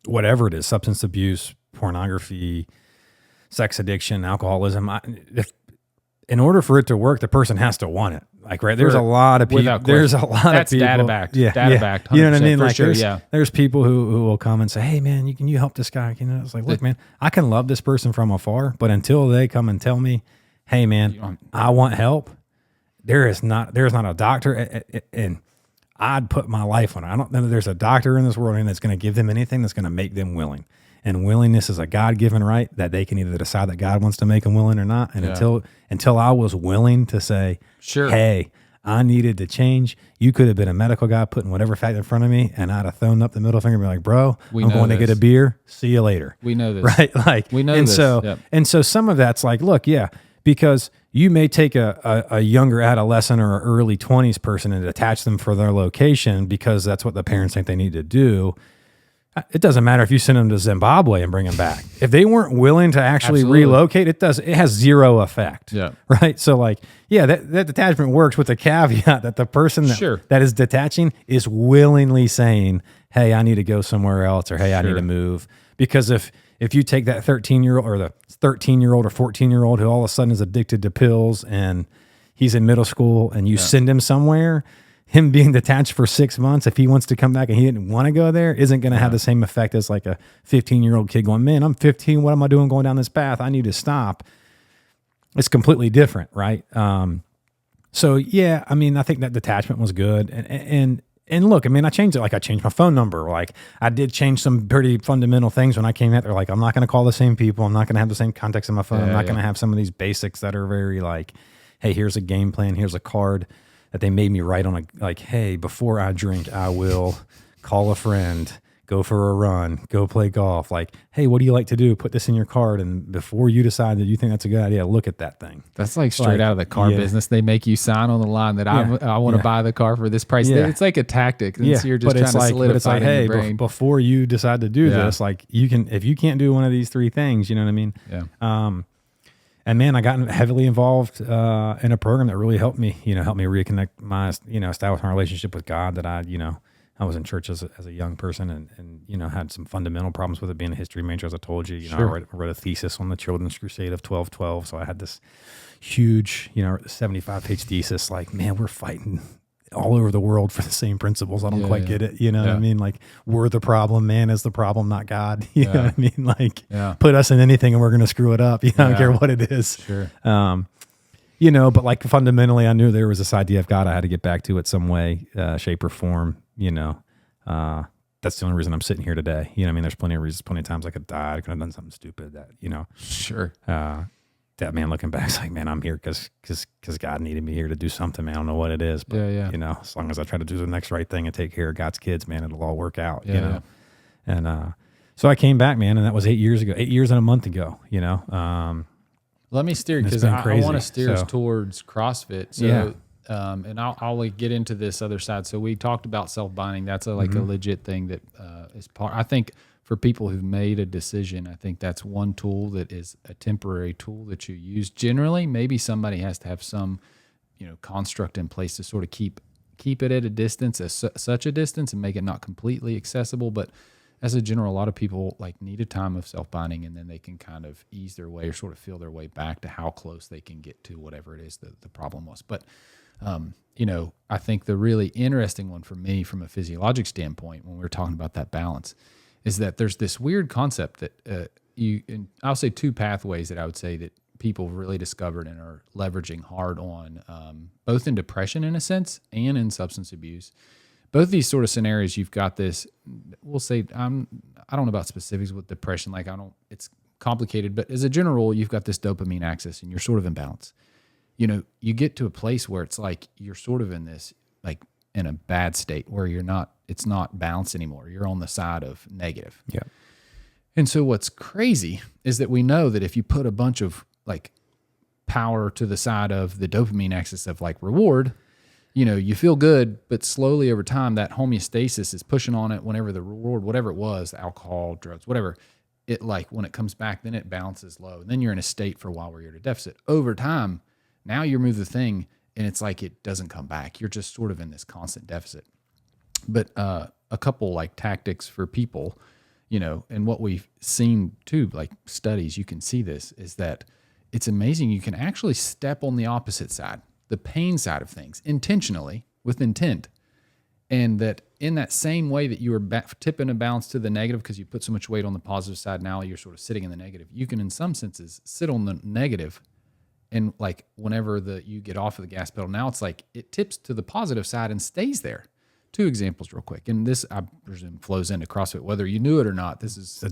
whatever it is, substance abuse, pornography, sex addiction, alcoholism, in order for it to work, the person has to want it. Like, right, there's a lot of people. There's a lot That's of people. data backed. Yeah, Data backed. You know what I mean? For Like, sure, there's people who will come and say, "Hey, man, can you help this guy?" You know, it's like, look, man, I can love this person from afar, but until they come and tell me, "Hey, man, I want help," there's not a doctor, and I'd put my life on it. I don't know that there's a doctor in this world that's going to give them anything that's going to make them willing. And willingness is a God-given right that they can either decide that God wants to make them willing or not. And until I was willing to say, sure, hey, I needed to change, you could have been a medical guy putting whatever fact in front of me, and I'd have thrown up the middle finger and be like, bro, I'm going to get a beer. See you later. We know this. Right? Like, we know and this. And so some of that's like, look, yeah, because you may take a younger adolescent or an early 20s person and attach them for their location because that's what the parents think they need to do. It doesn't matter if you send them to Zimbabwe and bring them back. If they weren't willing to actually relocate, it has zero effect. Yeah. Right. So like, yeah, that detachment works with the caveat that the person that is detaching is willingly saying, hey, I need to go somewhere else, or hey, I need to move. Because if you take that 13-year-old or the 13-year-old or 14-year-old who all of a sudden is addicted to pills and he's in middle school and you send him somewhere, him being detached for 6 months, if he wants to come back and he didn't want to go there, isn't going to have the same effect as like a 15-year-old kid going, man, I'm 15. What am I doing going down this path? I need to stop. It's completely different, right? So yeah, I mean, I think that detachment was good. And look, I mean, I changed it. Like I changed my phone number. Like I did change some pretty fundamental things when I came out there. Like I'm not going to call the same people. I'm not going to have the same contacts in my phone. I'm not going to have some of these basics that are very like, hey, here's a game plan. Here's a card that they made me write on like, hey, before I drink, I will call a friend, go for a run, go play golf. Like, hey, what do you like to do? Put this in your card. And before you decide that you think that's a good idea, look at that thing. That's like straight out of the car business. They make you sign on the line that I want to buy the car for this price. Yeah. It's like a tactic. And so you're just trying to solidify it's like, hey, before you decide to do this, like if you can't do one of these three things, you know what I mean? Yeah. And man, I got heavily involved in a program that really helped me reconnect my, establish my relationship with God that I was in church as a young person and had some fundamental problems with it being a history major, as I told you. I wrote a thesis on the Children's Crusade of 1212. So I had this huge, 75-page thesis, like, man, we're fighting all over the world for the same principles. I don't quite get it. You know what I mean? Like, we're the problem. Man is the problem, not God. You know what I mean? Like, put us in anything and we're going to screw it up. I don't care what it is. Sure. But like fundamentally, I knew there was this idea of God I had to get back to it some way, shape or form. That's the only reason I'm sitting here today. You know what I mean? There's plenty of reasons, plenty of times I could die. I could have done something stupid that, Sure. That man looking back, it's like, man, I'm here because God needed me here to do something, man. I don't know what it is, but as long as I try to do the next right thing and take care of God's kids, man, it'll all work out, you know? And, so I came back, man, and that was 8 years ago, 8 years and a month ago, Let me steer, because I want to steer us towards CrossFit. So, and I'll get into this other side. So we talked about self-binding. That's a legit thing that is part, I think, for people who've made a decision. I think that's one tool that is a temporary tool that you use. Generally, maybe somebody has to have some, construct in place to sort of keep it at a distance, such a distance, and make it not completely accessible. But as a general, a lot of people need a time of self-binding, and then they can kind of ease their way or sort of feel their way back to how close they can get to whatever it is that the problem was. But I think the really interesting one for me from a physiologic standpoint, when we're talking about that balance, is that there's this weird concept that I'll say two pathways that I would say that people really discovered and are leveraging hard on, both in depression in a sense and in substance abuse. Both these sort of scenarios, you've got this, we'll say, I don't know about specifics with depression, it's complicated, but as a general rule, you've got this dopamine axis and you're sort of in balance. You get to a place where it's like you're sort of in this, in a bad state where it's not balanced anymore. You're on the side of negative. Yeah. And so what's crazy is that we know that if you put a bunch of power to the side of the dopamine axis of reward, you feel good, but slowly over time, that homeostasis is pushing on it whenever the reward, whatever it was, alcohol, drugs, whatever, it when it comes back, then it balances low. And then you're in a state for a while where you're at a deficit. Over time, now you remove the thing and it's like it doesn't come back. You're just sort of in this constant deficit. But a couple tactics for people, and what we've seen too, studies, you can see this, is that it's amazing. You can actually step on the opposite side. the pain side of things intentionally with intent. And that in that same way that you were tipping a balance to the negative because you put so much weight on the positive side, now you're sort of sitting in the negative. You can, in some senses, sit on the negative, and like whenever you get off of the gas pedal, now it's like it tips to the positive side and stays there. 2 examples real quick. And this, I presume, flows into CrossFit, whether you knew it or not. This is the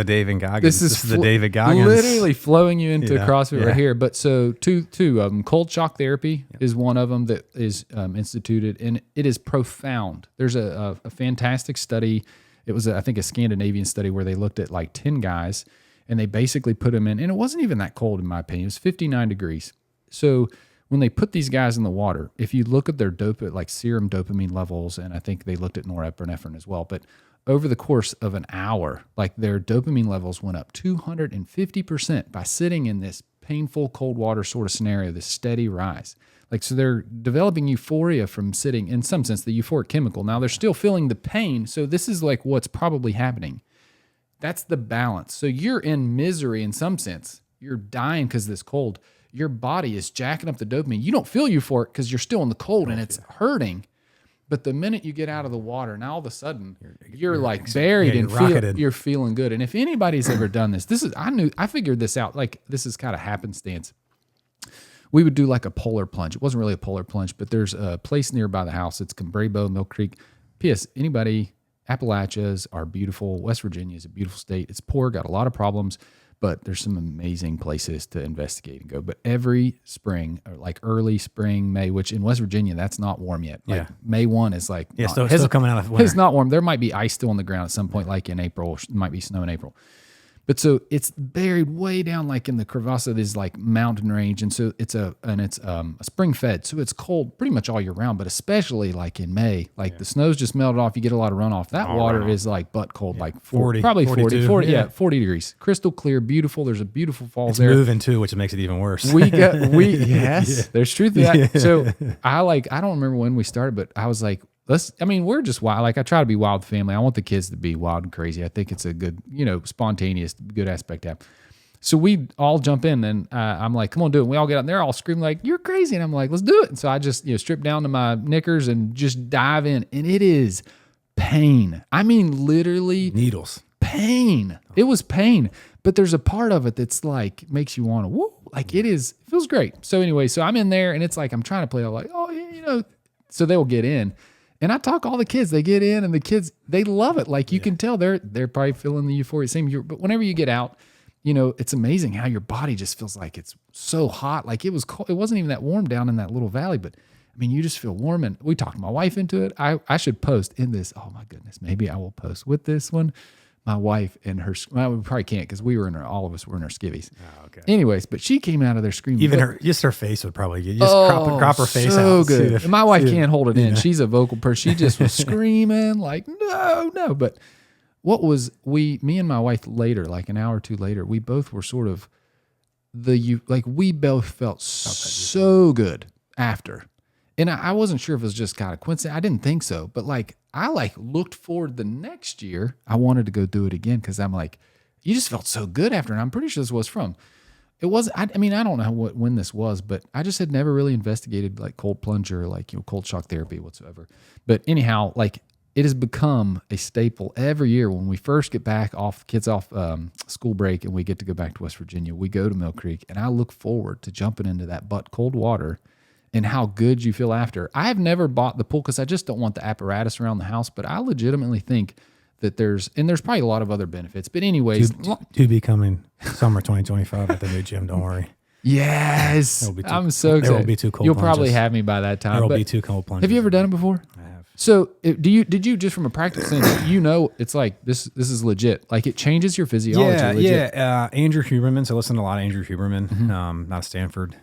David Goggins. This is the David Goggins. Literally flowing you into CrossFit right here. But so two of them. Cold shock therapy is one of them that is instituted, and it is profound. There's a fantastic study. It was, I think, a Scandinavian study where they looked at like 10 guys, and they basically put them in, and it wasn't even that cold in my opinion. It was 59 degrees. So when they put these guys in the water, if you look at their serum dopamine levels, and I think they looked at norepinephrine as well, but over the course of an hour, like their dopamine levels went up 250% by sitting in this painful cold water sort of scenario, this steady rise. Like, so they're developing euphoria from sitting, in some sense, the euphoric chemical. Now they're still feeling the pain. So this is like what's probably happening. That's the balance. So you're in misery in some sense. You're dying because of this cold. Your body is jacking up the dopamine. You don't feel euphoric because you're still in the cold and it's hurting. But the minute you get out of the water, now all of a sudden you're like buried and you're feeling good. And if anybody's ever done this, I figured this out. Like, this is kind of happenstance. We would do like a polar plunge. It wasn't really a polar plunge, but there's a place nearby the house. It's Cumbrabo, Mill Creek. P.S. Anybody, Appalachias are beautiful. West Virginia is a beautiful state. It's poor, got a lot of problems, but there's some amazing places to investigate and go. But every spring, or like early spring, May, which in West Virginia, that's not warm yet. Like May 1 is like, still coming out of winter. It's not warm. There might be ice still on the ground at some point, like in April. It might be snow in April. But so it's buried way down, like in the crevasse of this like mountain range, and so it's a spring fed, so it's cold pretty much all year round. But especially like in May, like the snow's just melted off, you get a lot of runoff. That water is like butt cold, like 40 degrees, crystal clear, beautiful. There's a beautiful falls there. It's moving too, which makes it even worse. There's truth to that. So I don't remember when we started, but I was like, we're just wild. Like, I try to be wild with the family. I want the kids to be wild and crazy. I think it's a good, spontaneous, good aspect to have. So we all jump in, and I'm like, come on, do it. And we all get out, and they're all screaming like, you're crazy. And I'm like, let's do it. And so I just, strip down to my knickers and just dive in. And it is pain. I mean, literally needles. Pain. It was pain. But there's a part of it that's like, makes you want to, woo. Like, it feels great. So anyway, so I'm in there, and it's like, I'm trying to play out like, so they will get in. And I talk all the kids, they get in, and the kids, they love it. Like, you can tell they're probably feeling the euphoria. But whenever you get out, it's amazing how your body just feels like it's so hot. Like, it was cold. It wasn't even that warm down in that little valley, but I mean, you just feel warm. And we talked my wife into it. I should post in this. Oh my goodness. Maybe I will post with this one. My wife and her, well, we probably can't because all of us were in our skivvies. Oh, okay. Anyways, but she came out of there screaming. Even her face would probably get, crop her face so out. Good. And my wife can't hold it in. She's a vocal person. She just was screaming like, no. But me and my wife later, like an hour or two later, we both were sort of we both felt so good after. And I wasn't sure if it was just kind of coincidence. I didn't think so. But I looked forward the next year. I wanted to go do it again because I'm like, you just felt so good after. And I'm pretty sure this was from. It was, I don't know when this was, but I just had never really investigated like cold plunge or like, cold shock therapy whatsoever. But anyhow, like it has become a staple every year when we first get back kids off school break and we get to go back to West Virginia. We go to Mill Creek and I look forward to jumping into that butt cold water and how good you feel after. I have never bought the pool because I just don't want the apparatus around the house, but I legitimately think that there's probably a lot of other benefits. But anyways. To be coming summer 2025 at the new gym, don't worry. Yes. I'm so excited. There will be 2 cold You'll plunges. Probably have me by that time. There will be 2 cold plunges. Have you ever done it before? I have. So did you just from a practical sense, it's like this is legit. Like it changes your physiology. Yeah. Andrew Huberman. So I listen to a lot of Andrew Huberman, not at Stanford.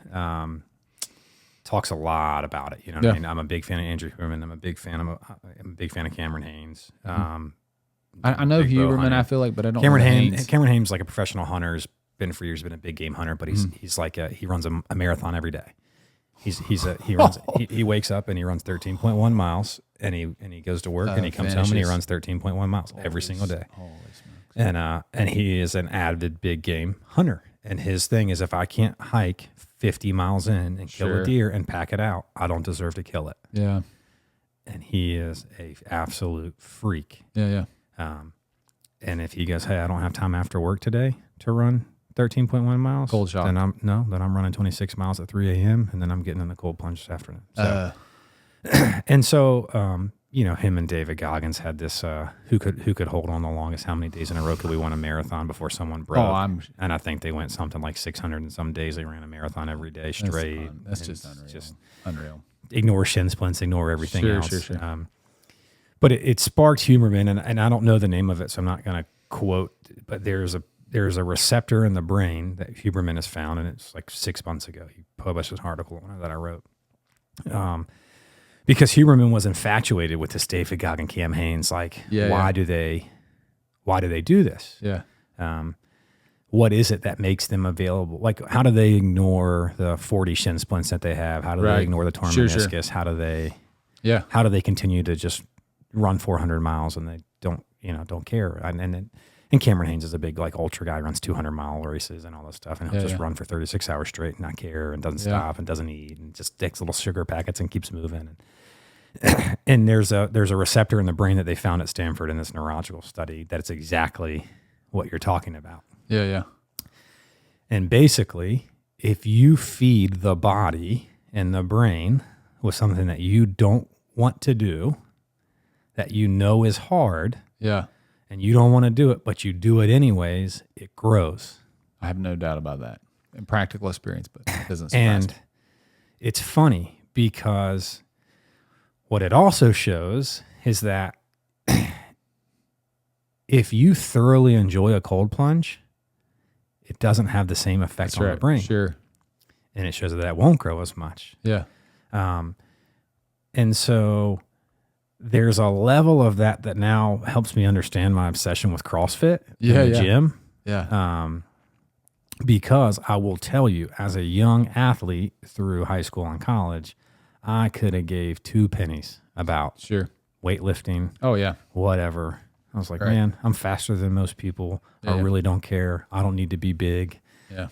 Talks a lot about it. You know what I mean? I'm a big fan of Andrew Huberman. I'm a big fan of Cameron Haynes. I know Huberman, I feel like, but I don't Cameron know Haynes. Cameron Haynes, like a professional hunter, has been for years, been a big game hunter, but he's like he runs a marathon every day. He wakes up and he runs 13.1 miles and he goes to work and he comes home and he runs 13.1 miles every single day. And he is an avid big game hunter. And his thing is, if I can't hike 50 miles in and kill a deer and pack it out. I don't deserve to kill it. Yeah. And he is a absolute freak. Yeah. And if he goes, hey, I don't have time after work today to run 13.1 miles. Cold shot. Then I'm running 26 miles at 3 a.m. and then I'm getting in the cold plunge this afternoon. So, and so, him and David Goggins had this, who could hold on the longest, how many days in a row could we win a marathon before someone broke? And I think they went something like 600 and some days they ran a marathon every day straight. That's just unreal. Unreal. Ignore shin splints, ignore everything else. Sure. But it sparked Huberman, and I don't know the name of it, so I'm not going to quote, but there's a receptor in the brain that Huberman has found, and it's like 6 months ago. He published an article that I wrote. Because Huberman was infatuated with this David Goggin, Cam Hanes, why do they do this? Yeah. What is it that makes them available? Like, how do they ignore the 40 shin splints that they have? How do they ignore the torn meniscus? How do they continue to just run 400 miles and they don't care? And Cameron Hanes is a big ultra guy, runs 200-mile races and all this stuff, and he'll just run for 36 hours straight and not care and doesn't stop and doesn't eat and just takes little sugar packets and keeps moving. And there's a receptor in the brain that they found at Stanford in this neurological study that it's exactly what you're talking about. Yeah. And basically, if you feed the body and the brain with something that you don't want to do, that you know is hard, and you don't want to do it, but you do it anyways, it grows. I have no doubt about that. In practical experience, but it doesn't surprise me. It's funny because what it also shows is that if you thoroughly enjoy a cold plunge, it doesn't have the same effect on the brain. Sure. And it shows that it won't grow as much. Yeah. And so there's a level of that now helps me understand my obsession with CrossFit in the gym. Yeah. Because I will tell you, as a young athlete through high school and college, I could have gave 2 pennies about weightlifting. Oh, yeah. Whatever. I was like, man, I'm faster than most people. I really don't care. I don't need to be big. Yeah.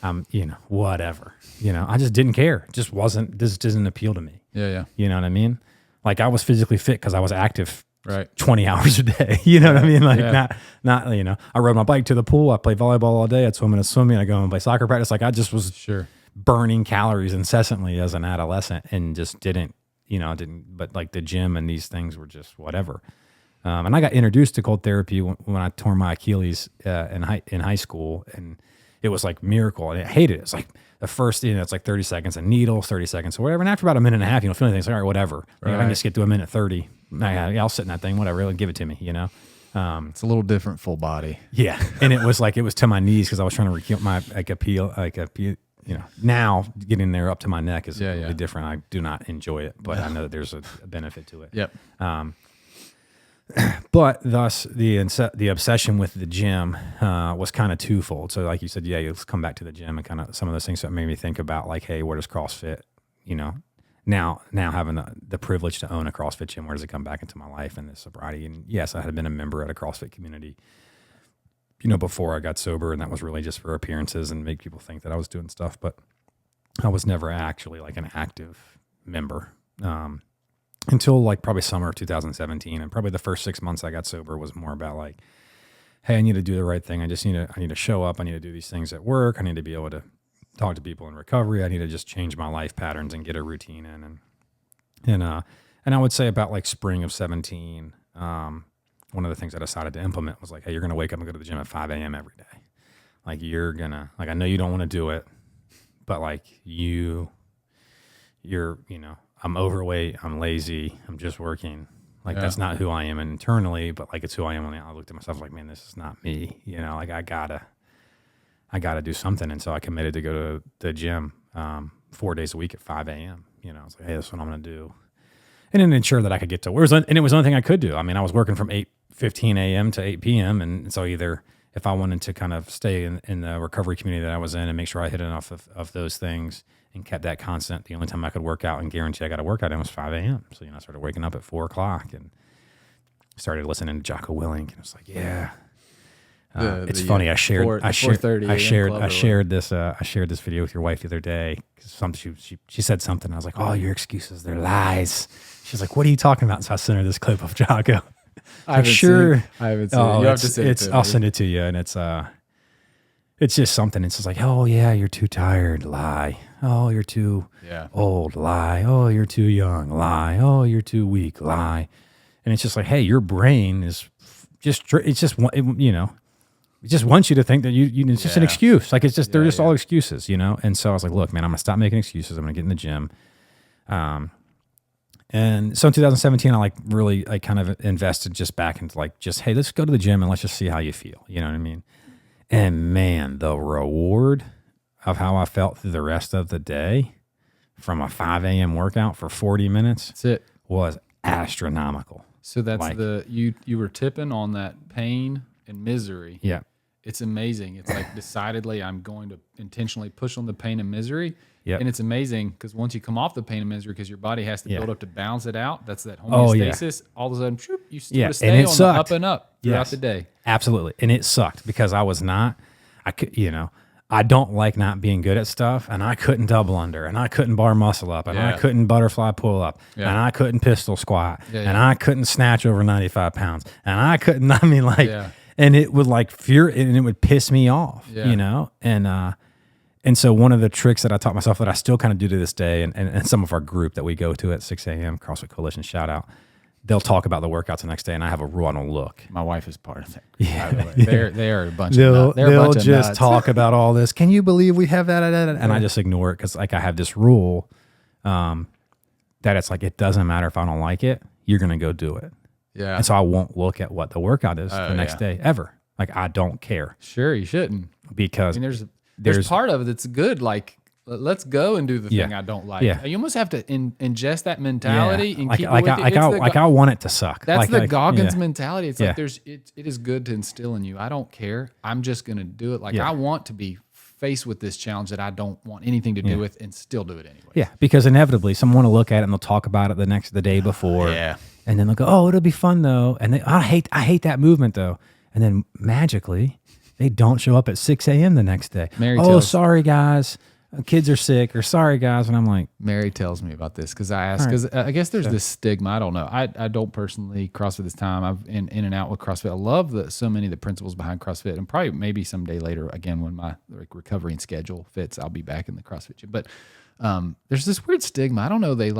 Whatever. I just didn't care. It just wasn't, this doesn't appeal to me. Yeah. You know what I mean? Like, I was physically fit because I was active 20 hours a day. You know what I mean? Not, I rode my bike to the pool. I played volleyball all day. I'd swim in a swimming. I go and play soccer practice. Like, I just was burning calories incessantly as an adolescent and just didn't, but like the gym and these things were just whatever. And I got introduced to cold therapy when I tore my Achilles in high school, and it was like miracle, and I hated it. It's like the first, it's like 30 seconds, a needle, 30 seconds or whatever. And after about a minute and a half, you don't feel anything. It's like, all right, whatever. Like, I can just get to a minute 30. I'll sit in that thing, whatever. Really give it to me, It's a little different full body. Yeah. And it was to my knees because I was trying to recount my appeal. Now getting there up to my neck is really different. I do not enjoy it, but I know that there's a benefit to it. Yep. But thus the obsession with the gym was kind of twofold. So like you said, let's come back to the gym and kind of some of those things that made me think about like, hey, where does CrossFit, now having the privilege to own a CrossFit gym, where does it come back into my life and this sobriety? And yes, I had been a member at a CrossFit community, before I got sober, and that was really just for appearances and make people think that I was doing stuff, but I was never actually like an active member. Until like probably summer of 2017, and probably the first 6 months I got sober was more about like, hey, I need to do the right thing. I need to show up. I need to do these things at work. I need to be able to talk to people in recovery. I need to just change my life patterns and get a routine in. And I would say about like spring of 17, one of the things I decided to implement was like, hey, you're going to wake up and go to the gym at 5 a.m. every day. Like I know you don't want to do it, but like you're, I'm overweight, I'm lazy, I'm just working. Like that's not who I am internally, but like it's who I am. I looked at myself like, man, this is not me. Like I gotta do something. And so I committed to go to the gym 4 days a week at 5 a.m. I was like, hey, that's what I'm gonna do. And then ensure that I could get to work. And it was the only thing I could do. I mean, I was working from 8:15 a.m. to 8 p.m. And so either if I wanted to kind of stay in the recovery community that I was in and make sure I hit enough of those things and kept that constant, the only time I could work out and guarantee I got to work out in was 5 a.m. So, I started waking up at 4 o'clock and started listening to Jocko Willink. And it was like, It's funny. I shared this video with your wife the other day. She said something. I was like, "Oh, your excuses, they're lies." She's like, "What are you talking about?" So I sent her this clip of Jocko. I haven't seen it. You have to send it to me. I'll send it to you, and it's just something. It's just like, "Oh yeah, you're too tired." Lie. "Oh, you're too old." Lie. "Oh, you're too young." Lie. "Oh, you're too weak." Lie. And it's just like, hey, your brain is it just wants you to think that it's just an excuse. Like, it's just, they're just all excuses, And so I was like, look, man, I'm going to stop making excuses. I'm going to get in the gym. And so in 2017, I kind of invested just back into hey, let's go to the gym and let's just see how you feel. You know what I mean? And man, the reward of how I felt through the rest of the day from a 5 a.m. workout for 40 minutes was astronomical. So that's you were tipping on that pain and misery. Yeah. It's amazing. It's like, decidedly, I'm going to intentionally push on the pain and misery. Yep. And it's amazing because once you come off the pain and misery, because your body has to build up to balance it out. That's that homeostasis. All of a sudden, you still stay on the up and up throughout the day. Absolutely. And it sucked because I don't like not being good at stuff, and I couldn't double under, and I couldn't bar muscle up, and I couldn't butterfly pull up, and I couldn't pistol squat, and I couldn't snatch over 95 pounds, and I couldn't, and it would and it would piss me off, and so one of the tricks that I taught myself that I still kind of do to this day, and some of our group that we go to at 6 a.m., CrossFit Coalition, shout out, they'll talk about the workouts the next day, and I have a rule I don't look. My wife is part of that. Yeah, they are a bunch of nuts. They'll just talk about all this. Can you believe we have that? And I just ignore it because I have this rule that it's like, it doesn't matter if I don't like it. You're gonna go do it. Yeah. And so I won't look at what the workout is the next day ever. I don't care. Sure, you shouldn't, because there's part of it that's good. Let's go and do the thing I don't like. Yeah. You almost have to ingest that mentality and keep it with you. I want it to suck. That's the Goggins mentality. It's it is good to instill in you. I don't care. I'm just going to do it. I want to be faced with this challenge that I don't want anything to do with, and still do it anyway. Yeah, because inevitably someone will look at it and they'll talk about it the day before. And then they'll go, "Oh, it'll be fun though." And I hate that movement though. And then magically they don't show up at 6 a.m. the next day. Sorry guys. Kids are sick, or sorry guys. And I'm like, Mary tells me about this because I asked, because I guess there's this stigma. I don't know. I don't personally CrossFit this time. I've in and out with CrossFit. I love so many of the principles behind CrossFit, and probably maybe someday later, again, when my recovery and schedule fits, I'll be back in the CrossFit gym. But there's this weird stigma. I don't know. They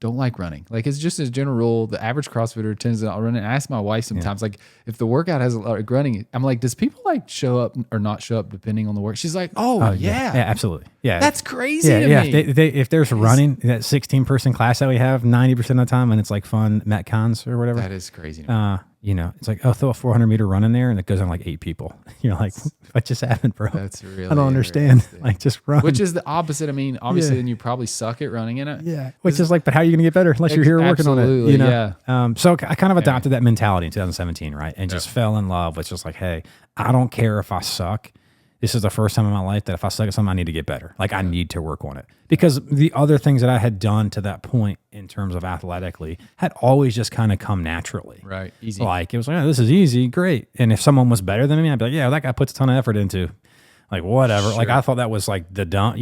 don't like running. It's just as a general rule, the average CrossFitter tends to not run. And I ask my wife sometimes, if the workout has running, I'm like, does people show up or not show up depending on the work? She's like, yeah, absolutely, that's crazy to me. If there's running, that 16-person class that we have 90% of the time, and it's fun Metcons or whatever, that is crazy. It's throw a 400-meter run in there, and it goes on 8 people. You're like, what just happened, bro? That's really, I don't understand. Just run. Which is the opposite. I mean, obviously, then you probably suck at running in it. Yeah. Which is but how are you going to get better unless you're here working on it? Yeah. So I kind of adopted that mentality in 2017, right? And just fell in love with just hey, I don't care if I suck. This is the first time in my life that if I suck at something, I need to get better. I need to work on it. Because the other things that I had done to that point in terms of athletically had always just kind of come naturally. Right. Easy. It was this is easy, great. And if someone was better than me, I'd be like, yeah, that guy puts a ton of effort into whatever. Sure. I thought that was the dumb,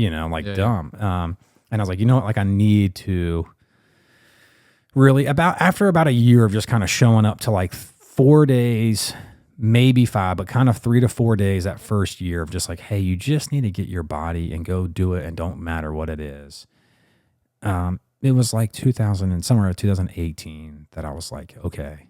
dumb. And I was like, you know what? I need to really after about a year of just kind of showing up to 4 days, maybe 5, but kind of 3 to 4 days that first year of just hey, you just need to get your body and go do it, and don't matter what it is. It was 2018 that I was okay,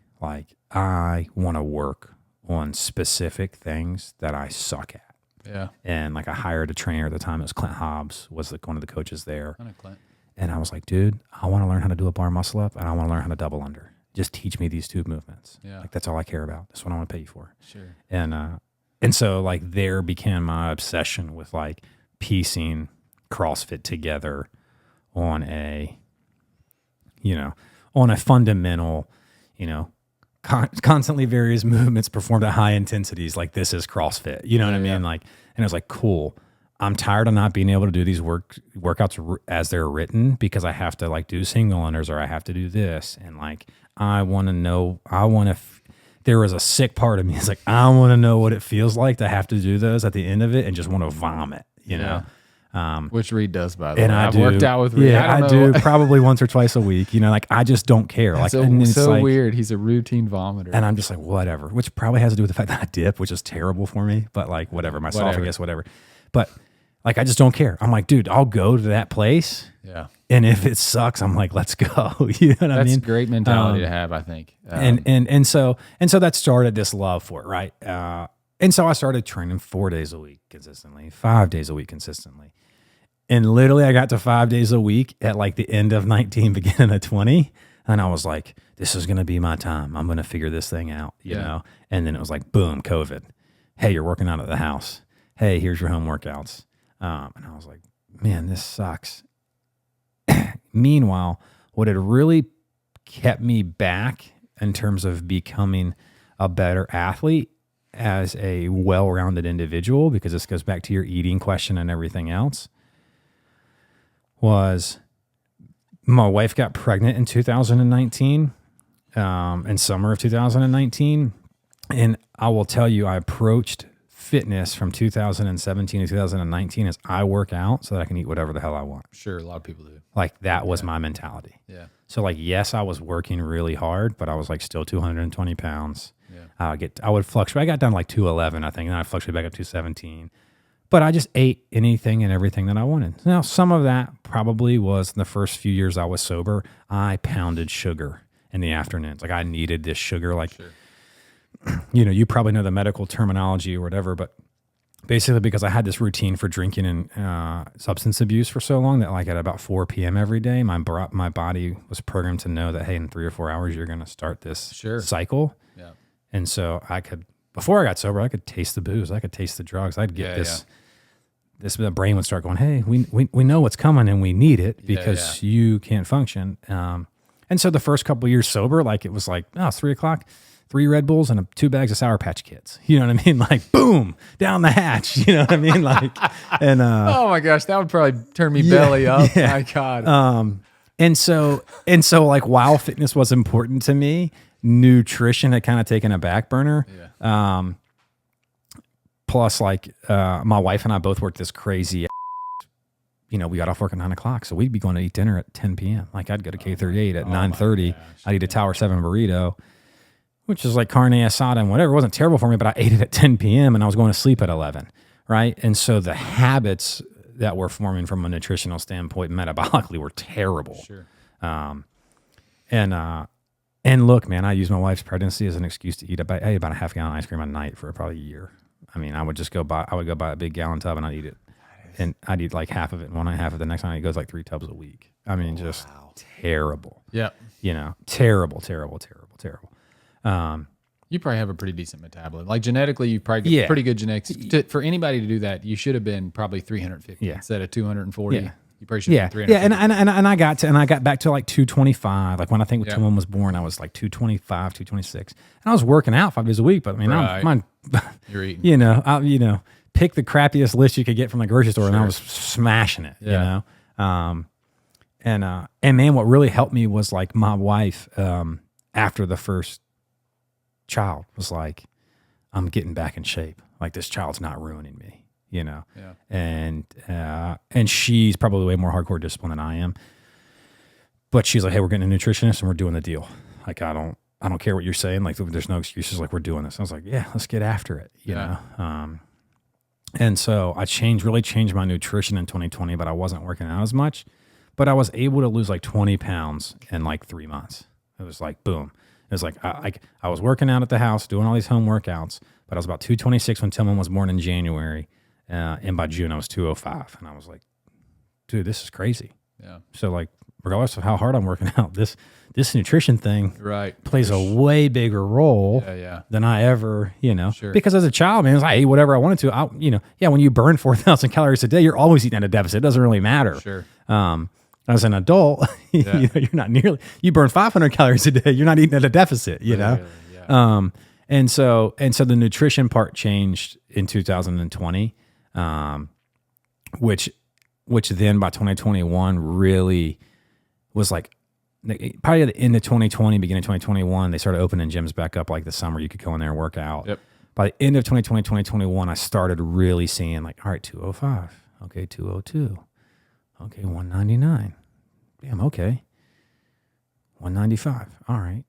I want to work on specific things that I suck at. Yeah. And I hired a trainer at the time. It was Clint Hobbs, was one of the coaches there. I know Clint. And I was like, dude, I want to learn how to do a bar muscle up, and I want to learn how to double under. Just teach me these 2 movements. Yeah. That's all I care about. That's what I want to pay you for. Sure. And so there began my obsession with piecing CrossFit together on a fundamental, constantly various movements performed at high intensities. This is CrossFit. You know what I mean? And it was cool. I'm tired of not being able to do these workouts as they're written, because I have to do single unders, or I have to do this. And I want to there was a sick part of me. It's like, I want to know what it feels like to have to do those at the end of it and just want to vomit, you know? Which Reed does, by the way. And I've worked out with Reed. Yeah, I do probably once or twice a week. You know, like I just don't care. Like, it's so like, weird. He's a routine vomiter, and I'm just like, whatever. Which probably has to do with the fact that I dip, which is terrible for me. But like, whatever. My esophagus, whatever. But like, I just don't care. I'm like, dude, I'll go to that place. Yeah. And if it sucks, I'm like, let's go. You know what I mean? That's a great mentality to have, I think. And so that started this love for it, right? And so I started training 4 days a week consistently, 5 days a week consistently. And literally I got to 5 days a week at like the end of 19, beginning of 20. And I was like, this is going to be my time. I'm going to figure this thing out, you know? And then it was like, boom, COVID. Hey, you're working out at the house. Hey, here's your home workouts. And I was like, man, this sucks. Meanwhile, what had really kept me back in terms of becoming a better athlete as a well-rounded individual, because this goes back to your eating question and everything else, was my wife got pregnant in 2019, in summer of 2019. And I will tell you, I approached fitness from 2017 to 2019 as I work out so that I can eat whatever the hell I want. Sure, a lot of people do. Like that was my mentality. Yeah. So like, yes, I was working really hard, but I was like still 220 pounds. Yeah. I would fluctuate. I got down to like 211, I think, and then I fluctuated back up to 217. But I just ate anything and everything that I wanted. Now, some of that probably was in the first few years I was sober. I pounded sugar in the afternoons. Like I needed this sugar. Like, you know, you probably know the medical terminology or whatever, but basically because I had this routine for drinking and substance abuse for so long that like at about 4 p.m. every day, my body was programmed to know that, hey, in 3 or 4 hours, you're going to start this cycle. Yeah. And so before I got sober, I could taste the booze. I could taste the drugs. I'd get the brain would start going, hey, we know what's coming and we need it because you can't function. And so the first couple of years sober, like it was like, it's 3 o'clock, 3 Red Bulls and 2 bags of Sour Patch Kids. You know what I mean? Like, boom, down the hatch. You know what I mean? Like, and oh my gosh, that would probably turn me belly up. Yeah. My God. And so like while fitness was important to me, nutrition had kind of taken a back burner. Yeah. Plus, like my wife and I both worked this crazy. You know, we got off work at 9 o'clock, so we'd be going to eat dinner at 10 p.m. Like I'd go to K38 at 9:30. I'd eat a Tower 7 burrito, which is like carne asada and whatever. It wasn't terrible for me, but I ate it at 10 p.m. and I was going to sleep at 11, right? And so the habits that were forming from a nutritional standpoint metabolically were terrible. Sure. And look, man, I used my wife's pregnancy as an excuse to eat about a half gallon ice cream a night for probably a year. I mean, I would go buy a big gallon tub and I'd eat it. And I'd eat like half of it one night, half of it the next night. It goes like 3 tubs a week. I mean, just terrible. Yeah. You know, terrible. You probably have a pretty decent metabolism. Like genetically, you probably get pretty good genetics. For anybody to do that, you should have been probably 350 instead of 240. Yeah. You probably should have been 350. Yeah, and I got back to like 225. Like when I think Timon was born, I was like 225, 226. And I was working out 5 days a week, but I mean, you're eating. You know, pick the crappiest list you could get from the grocery store, and I was smashing it. Yeah. You know, and man, what really helped me was like my wife after the first child was like, I'm getting back in shape. Like this child's not ruining me, you know? Yeah. And she's probably way more hardcore disciplined than I am, but she's like, hey, we're getting a nutritionist and we're doing the deal. Like, I don't care what you're saying. Like there's no excuses. Like we're doing this. I was like, yeah, let's get after it. You know? And so I really changed my nutrition in 2020, but I wasn't working out as much, but I was able to lose like 20 pounds in like 3 months. It was like, boom. It was like, I was working out at the house, doing all these home workouts, but I was about 226 when Tillman was born in January. And by June I was 205. And I was like, dude, this is crazy. Yeah. So like, regardless of how hard I'm working out, this nutrition thing plays a way bigger role than I ever, you know, because as a child, man, I ate whatever I wanted to. When you burn 4,000 calories a day, you're always eating at a deficit. It doesn't really matter. Sure. As an adult, you're not you burn 500 calories a day. You're not eating at a deficit, you know? Yeah. And so the nutrition part changed in 2020, which then by 2021 really was like, probably at the end of 2020, beginning of 2021, they started opening gyms back up like the summer. You could go in there and work out. Yep. By the end of 2020, 2021, I started really seeing like, all right, 205. Okay, 202. Okay, 199. Damn, okay. 195. All right.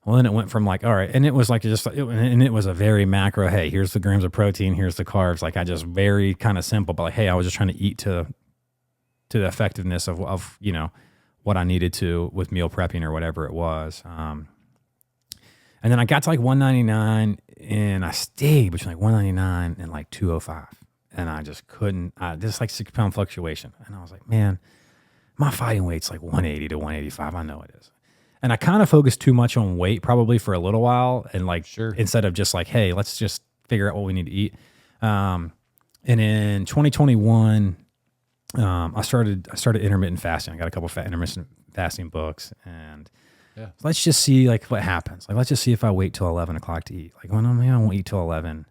Well, then it went from like, all right. And it was like and it was a very macro, hey, here's the grams of protein, here's the carbs. Like I just very kind of simple, but like, hey, I was just trying to eat to the effectiveness of you know, what I needed to with meal prepping or whatever it was. And then I got to like 199 and I stayed between like 199 and like 205. And I just couldn't, just like 6 pound fluctuation. And I was like, man, my fighting weight's like 180 to 185. I know it is. And I kind of focused too much on weight probably for a little while. And like, instead of just like, hey, let's just figure out what we need to eat. And in 2021, I started intermittent fasting. I got a couple of intermittent fasting books, and let's just see like what happens. Like, let's just see if I wait till 11 o'clock to eat. Like, when I won't eat till 11.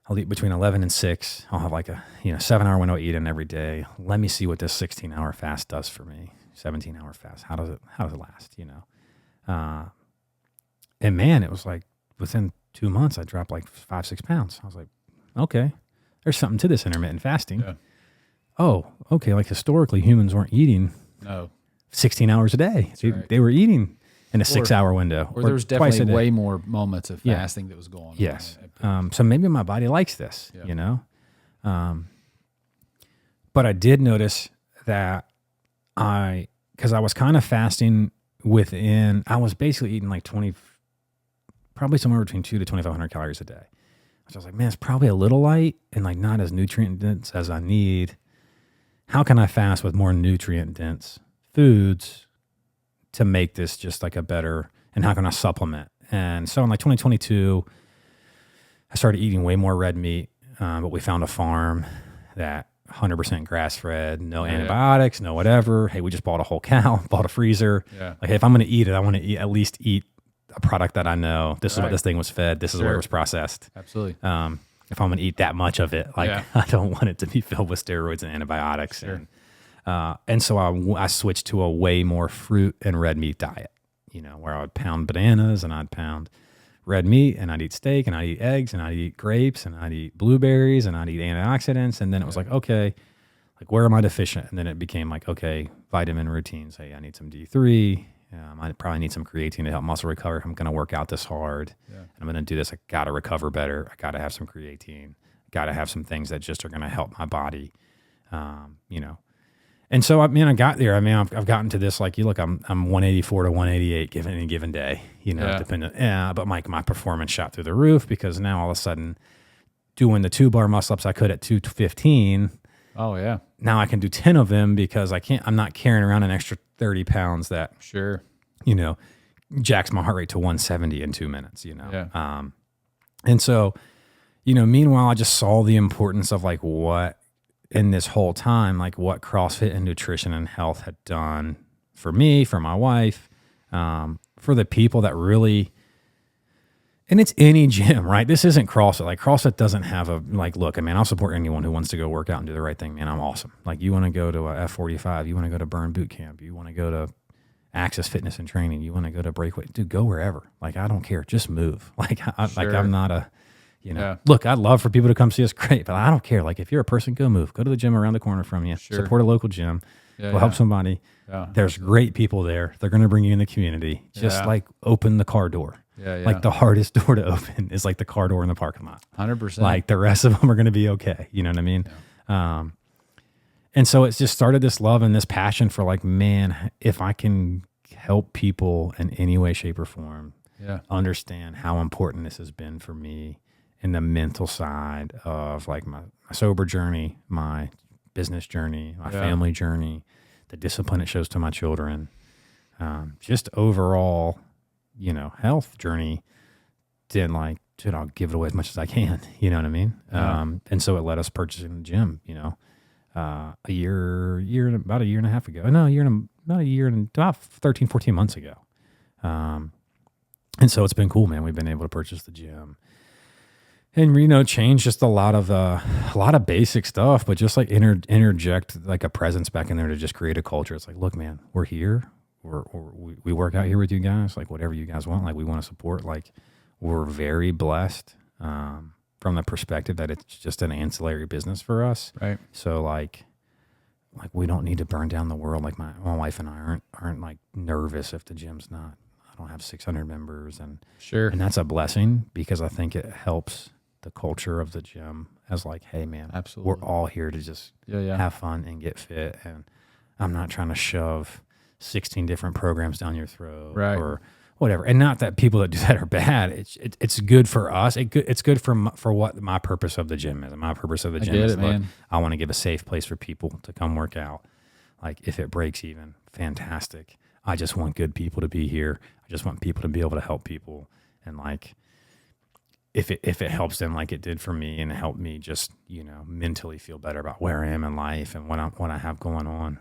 I'll eat between 11 and 6. I'll have like a 7-hour window eating every day. Let me see what this 16-hour fast does for me. 17-hour fast. How does it last? And man, it was like within 2 months, I dropped like 5-6 pounds. I was like, okay, there's something to this intermittent fasting. Yeah. Oh, okay. Like historically, humans weren't eating 16 hours a day. They were eating in a 6-hour window. Or there was definitely way more moments of fasting that was going on. Yes. So maybe my body likes this, But I did notice that because I was kind of fasting I was basically eating like probably somewhere between 2,000 to 2,500 calories a day. So I was like, man, it's probably a little light and like not as nutrient dense as I need. How can I fast with more nutrient dense foods to make this just like a better, and how can I supplement? And so in like 2022, I started eating way more red meat, but we found a farm that 100% grass fed, no antibiotics, no whatever. Hey, we just bought a whole cow, bought a freezer. Yeah. Like, hey, if I'm going to eat it, I want to at least eat a product that I know. This is what this thing was fed. This is where it was processed. Absolutely. If I'm going to eat that much of it, like I don't want it to be filled with steroids and antibiotics. Sure. And so I switched to a way more fruit and red meat diet, where I would pound bananas and I'd pound red meat and I'd eat steak and I'd eat eggs and I'd eat grapes and I'd eat blueberries and I'd eat antioxidants. And then it was like, okay, like where am I deficient? And then it became like, okay, vitamin routines. Hey, I need some D3. I probably need some creatine to help muscle recover. If I'm going to work out this hard and I'm going to do this, I got to recover better. I got to have some creatine. Got to have some things that just are going to help my body, And so, I got there. I've gotten to this, like, I'm 184 to 188 given any given day, depending. But my performance shot through the roof because now all of a sudden doing the 2-bar muscle ups I could at 215. Oh yeah. Now I can do 10 of them because I'm not carrying around an extra 30 pounds that, jacks my heart rate to 170 in 2 minutes, Yeah. And so, meanwhile, I just saw the importance of like what, in this whole time, like what CrossFit and nutrition and health had done for me, for my wife, for the people that really, and it's any gym, right? This isn't CrossFit. Like CrossFit doesn't have look, I'll support anyone who wants to go work out and do the right thing, man. I'm awesome. Like you want to go to a F45, you want to go to Burn Boot Camp, you want to go to Access Fitness and Training, you want to go to Breakaway, dude, go wherever. Like, I don't care. Just move. Like, I'm not a, look, I'd love for people to come see us, great, but I don't care. Like, if you're a person, go move. Go to the gym around the corner from you. Sure. Support a local gym. Go help somebody. Yeah. There's great people there. They're going to bring you in the community. Just like open the car door. Like the hardest door to open is like the car door in the parking lot. 100%. Like the rest of them are going to be okay. You know what I mean? Yeah. And so it's just started this love and this passion for like, man, if I can help people in any way, shape, or form, understand how important this has been for me in the mental side of like my sober journey, my business journey, my family journey, the discipline it shows to my children, just overall, health journey, then like, dude, I'll give it away as much as I can. You know what I mean? Yeah. And so it led us purchasing the gym, about a year and a half ago. No, about 13, 14 months ago. And so it's been cool, man. We've been able to purchase the gym and, change just a lot of basic stuff, but just like interject like a presence back in there to just create a culture. It's like, look, man, we're here. we work out here with you guys. Like whatever you guys want, like we want to support. Like we're very blessed from the perspective that it's just an ancillary business for us. Right. So like we don't need to burn down the world. Like my wife and I aren't like nervous if the gym's not. I don't have 600 members, and Sure. and that's a blessing because I think it helps the culture of the gym as like, hey man, Absolutely. we're all here to just have fun and get fit, and I'm not trying to shove 16 different programs down your throat or whatever. And not that people that do that are bad. It's good for us. It's good for what my purpose of the gym is. And my purpose of the gym is, look, I want to give a safe place for people to come work out. Like if it breaks even, fantastic. I just want good people to be here. I just want people to be able to help people. And like, if it helps them like it did for me, and it helped me just, mentally feel better about where I am in life and what I have going on,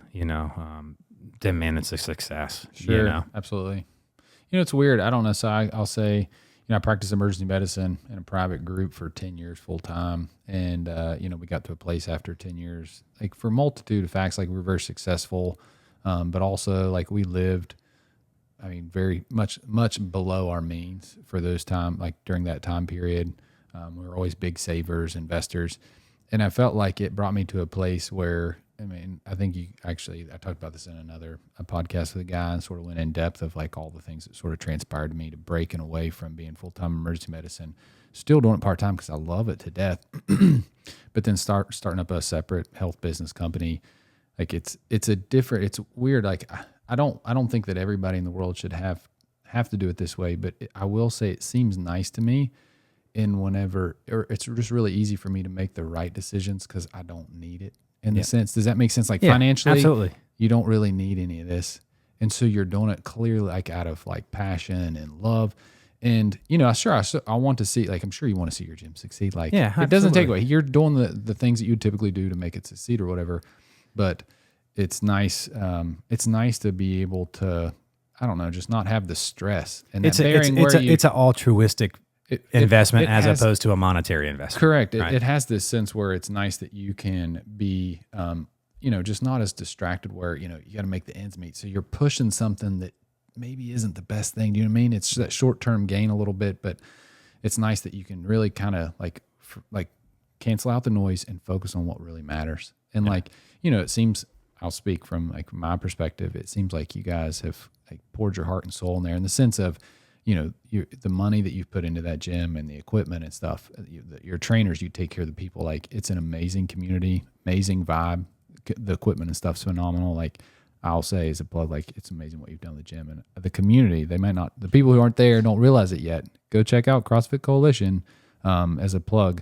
then man, it's a success. Sure. Absolutely. It's weird. I don't know. So I'll say, I practiced emergency medicine in a private group for 10 years full time. And, we got to a place after 10 years, like for a multitude of facts, like we were very successful. But also like we lived, very much below our means for those time, like during that time period. We were always big savers, investors. And I felt like it brought me to a place where, I think I talked about this in a podcast with a guy, and sort of went in depth of like all the things that sort of transpired to me to breaking away from being full-time emergency medicine, still doing it part-time because I love it to death, but then starting up a separate health business company. Like it's weird. Like I don't think that everybody in the world should have to do it this way, but I will say it seems nice to me. Or it's just really easy for me to make the right decisions because I don't need it in the sense. Does that make sense? Like financially, absolutely. You don't really need any of this. And so you're doing it clearly like out of like passion and love. And, I want to see, like, I'm sure you want to see your gym succeed. Like, it doesn't take away. You're doing the things that you typically do to make it succeed or whatever. But it's nice. It's nice to be able to, I don't know, just not have the stress. And it's an altruistic investment as opposed to a monetary investment. Correct. Right? It has this sense where it's nice that you can be, just not as distracted where, you got to make the ends meet. So you're pushing something that maybe isn't the best thing. Do you know what I mean? It's that short-term gain a little bit, but it's nice that you can really kind of like cancel out the noise and focus on what really matters. And it seems, I'll speak from like my perspective, it seems like you guys have like poured your heart and soul in there in the sense of, the money that you've put into that gym and the equipment and stuff, your trainers, you take care of the people. Like it's an amazing community, amazing vibe. The equipment and stuff's phenomenal. Like I'll say as a plug, like it's amazing what you've done with the gym and the community. The people who aren't there don't realize it yet. Go check out CrossFit Coalition as a plug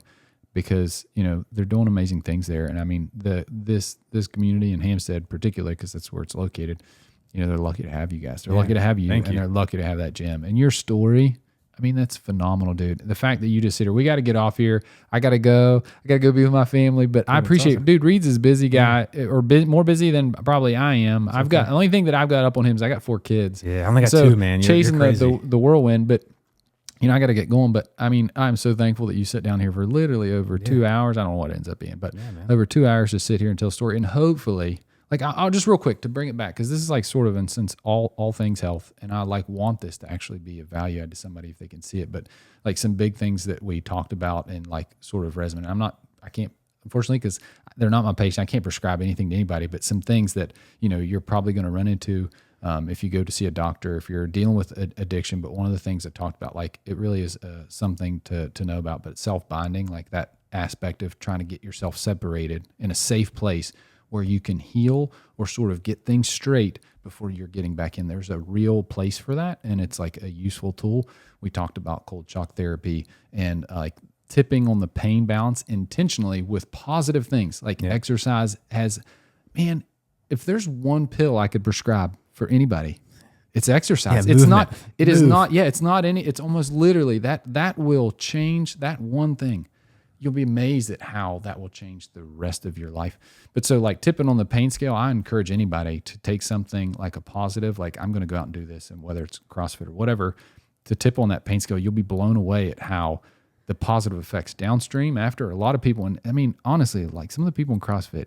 because, they're doing amazing things there. And this community in Hampstead particularly, because that's where it's located, they're lucky to have you guys. They're lucky to have you, they're lucky to have that gym. And your story, that's phenomenal, dude. The fact that you just sit here, we got to get off here. I got to go be with my family. But I appreciate it. Dude, Reed's is busy guy, or more busy than probably I am. The only thing that I've got up on him is I got 4 kids. Yeah, I only got 2, man. Chasing the whirlwind. But, I got to get going. But, I'm so thankful that you sit down here for literally over 2 hours. I don't know what it ends up being, but over 2 hours to sit here and tell a story. And hopefully, like I'll just real quick to bring it back, because this is like sort of in sense all things health, and I like want this to actually be of value add to somebody if they can see it. But like some big things that we talked about in like sort of Resumen. I can't unfortunately because they're not my patient. I can't prescribe anything to anybody. But some things that you're probably going to run into if you go to see a doctor, if you're dealing with addiction. But one of the things I talked about, like it really is something to know about. But self-binding, like that aspect of trying to get yourself separated in a safe place where you can heal or sort of get things straight before you're getting back in. There's a real place for that, and it's like a useful tool. We talked about cold shock therapy and like tipping on the pain balance intentionally with positive things like exercise has, man, if there's one pill I could prescribe for anybody, it's exercise. It's almost literally that will change that one thing. You'll be amazed at how that will change the rest of your life. But so like tipping on the pain scale, I encourage anybody to take something like a positive, like I'm going to go out and do this, and whether it's CrossFit or whatever, to tip on that pain scale, you'll be blown away at how the positive effects downstream after a lot of people. And honestly, like some of the people in CrossFit,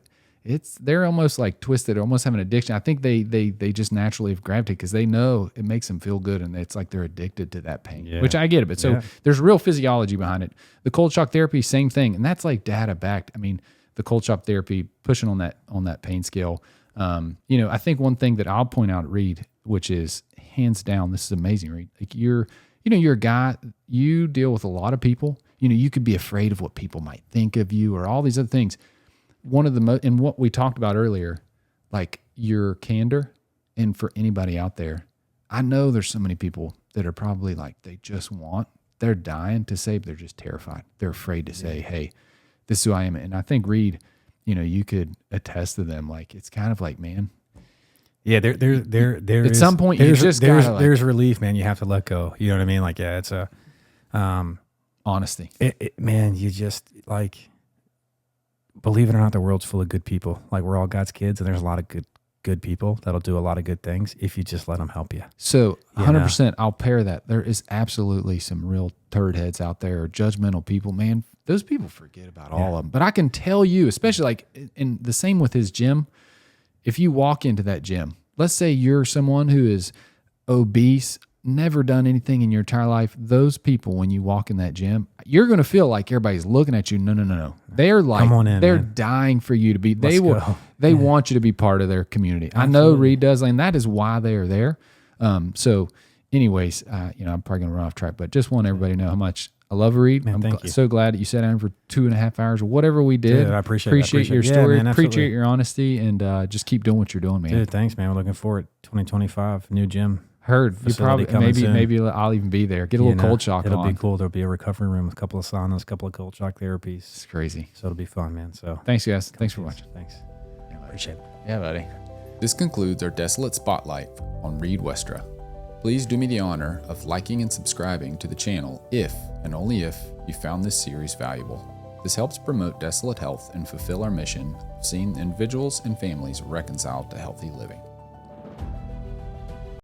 they're almost like twisted, almost have an addiction. I think they just naturally have gravitated because they know it makes them feel good, and it's like they're addicted to that pain, which I get it. But so there's real physiology behind it. The cold shock therapy, same thing, and that's like data backed. I mean, the cold shock therapy pushing on that pain scale. I think one thing that I'll point out, Reed, which is hands down, this is amazing, Reed. Like you're a guy, you deal with a lot of people. You could be afraid of what people might think of you or all these other things. One of the and what we talked about earlier, like your candor, and for anybody out there, I know there's so many people that are probably like, they're dying to say, but they're just terrified. They're afraid to say, hey, this is who I am. And I think, Reed, you could attest to them. Like, it's kind of like, man. Yeah, there at some point you just gotta, like, there's relief, man. You have to let go. You know what I mean? Like, yeah, it's a honesty. Man, you just like, believe it or not, the world's full of good people. Like, we're all God's kids, and there's a lot of good people that'll do a lot of good things if you just let them help you. So 100%, I'll pair that. There is absolutely some real turd heads out there, or judgmental people, man. Those people forget about all of them. But I can tell you, especially like, in the same with his gym, if you walk into that gym, let's say you're someone who is obese, never done anything in your entire life, those people, when you walk in that gym, you're going to feel like everybody's looking at you. No. They're like, come on in, they're man. Dying for you to be, they go. want you to be part of their community. Absolutely. I know Reed does, and that is why they are there. So anyways, I'm probably going to run off track, but just want everybody to know how much I love Reed. Man, I'm so glad that you sat down for 2.5 hours or whatever we did. Dude, I appreciate your story. Yeah, man, appreciate your honesty, and just keep doing what you're doing, man. Dude, thanks, man. We're looking forward to 2025. New gym. Heard you probably maybe I'll even be there. Get a little cold shock. It'll be cool. There'll be a recovery room with a couple of saunas, a couple of cold shock therapies. It's crazy. So it'll be fun, man. So thanks, guys. Thanks for watching. Thanks. Appreciate it. Yeah, buddy. This concludes our Desolate Spotlight on Reed Westra. Please do me the honor of liking and subscribing to the channel if, and only if, you found this series valuable. This helps promote Desolate Health and fulfill our mission of seeing individuals and families reconciled to healthy living.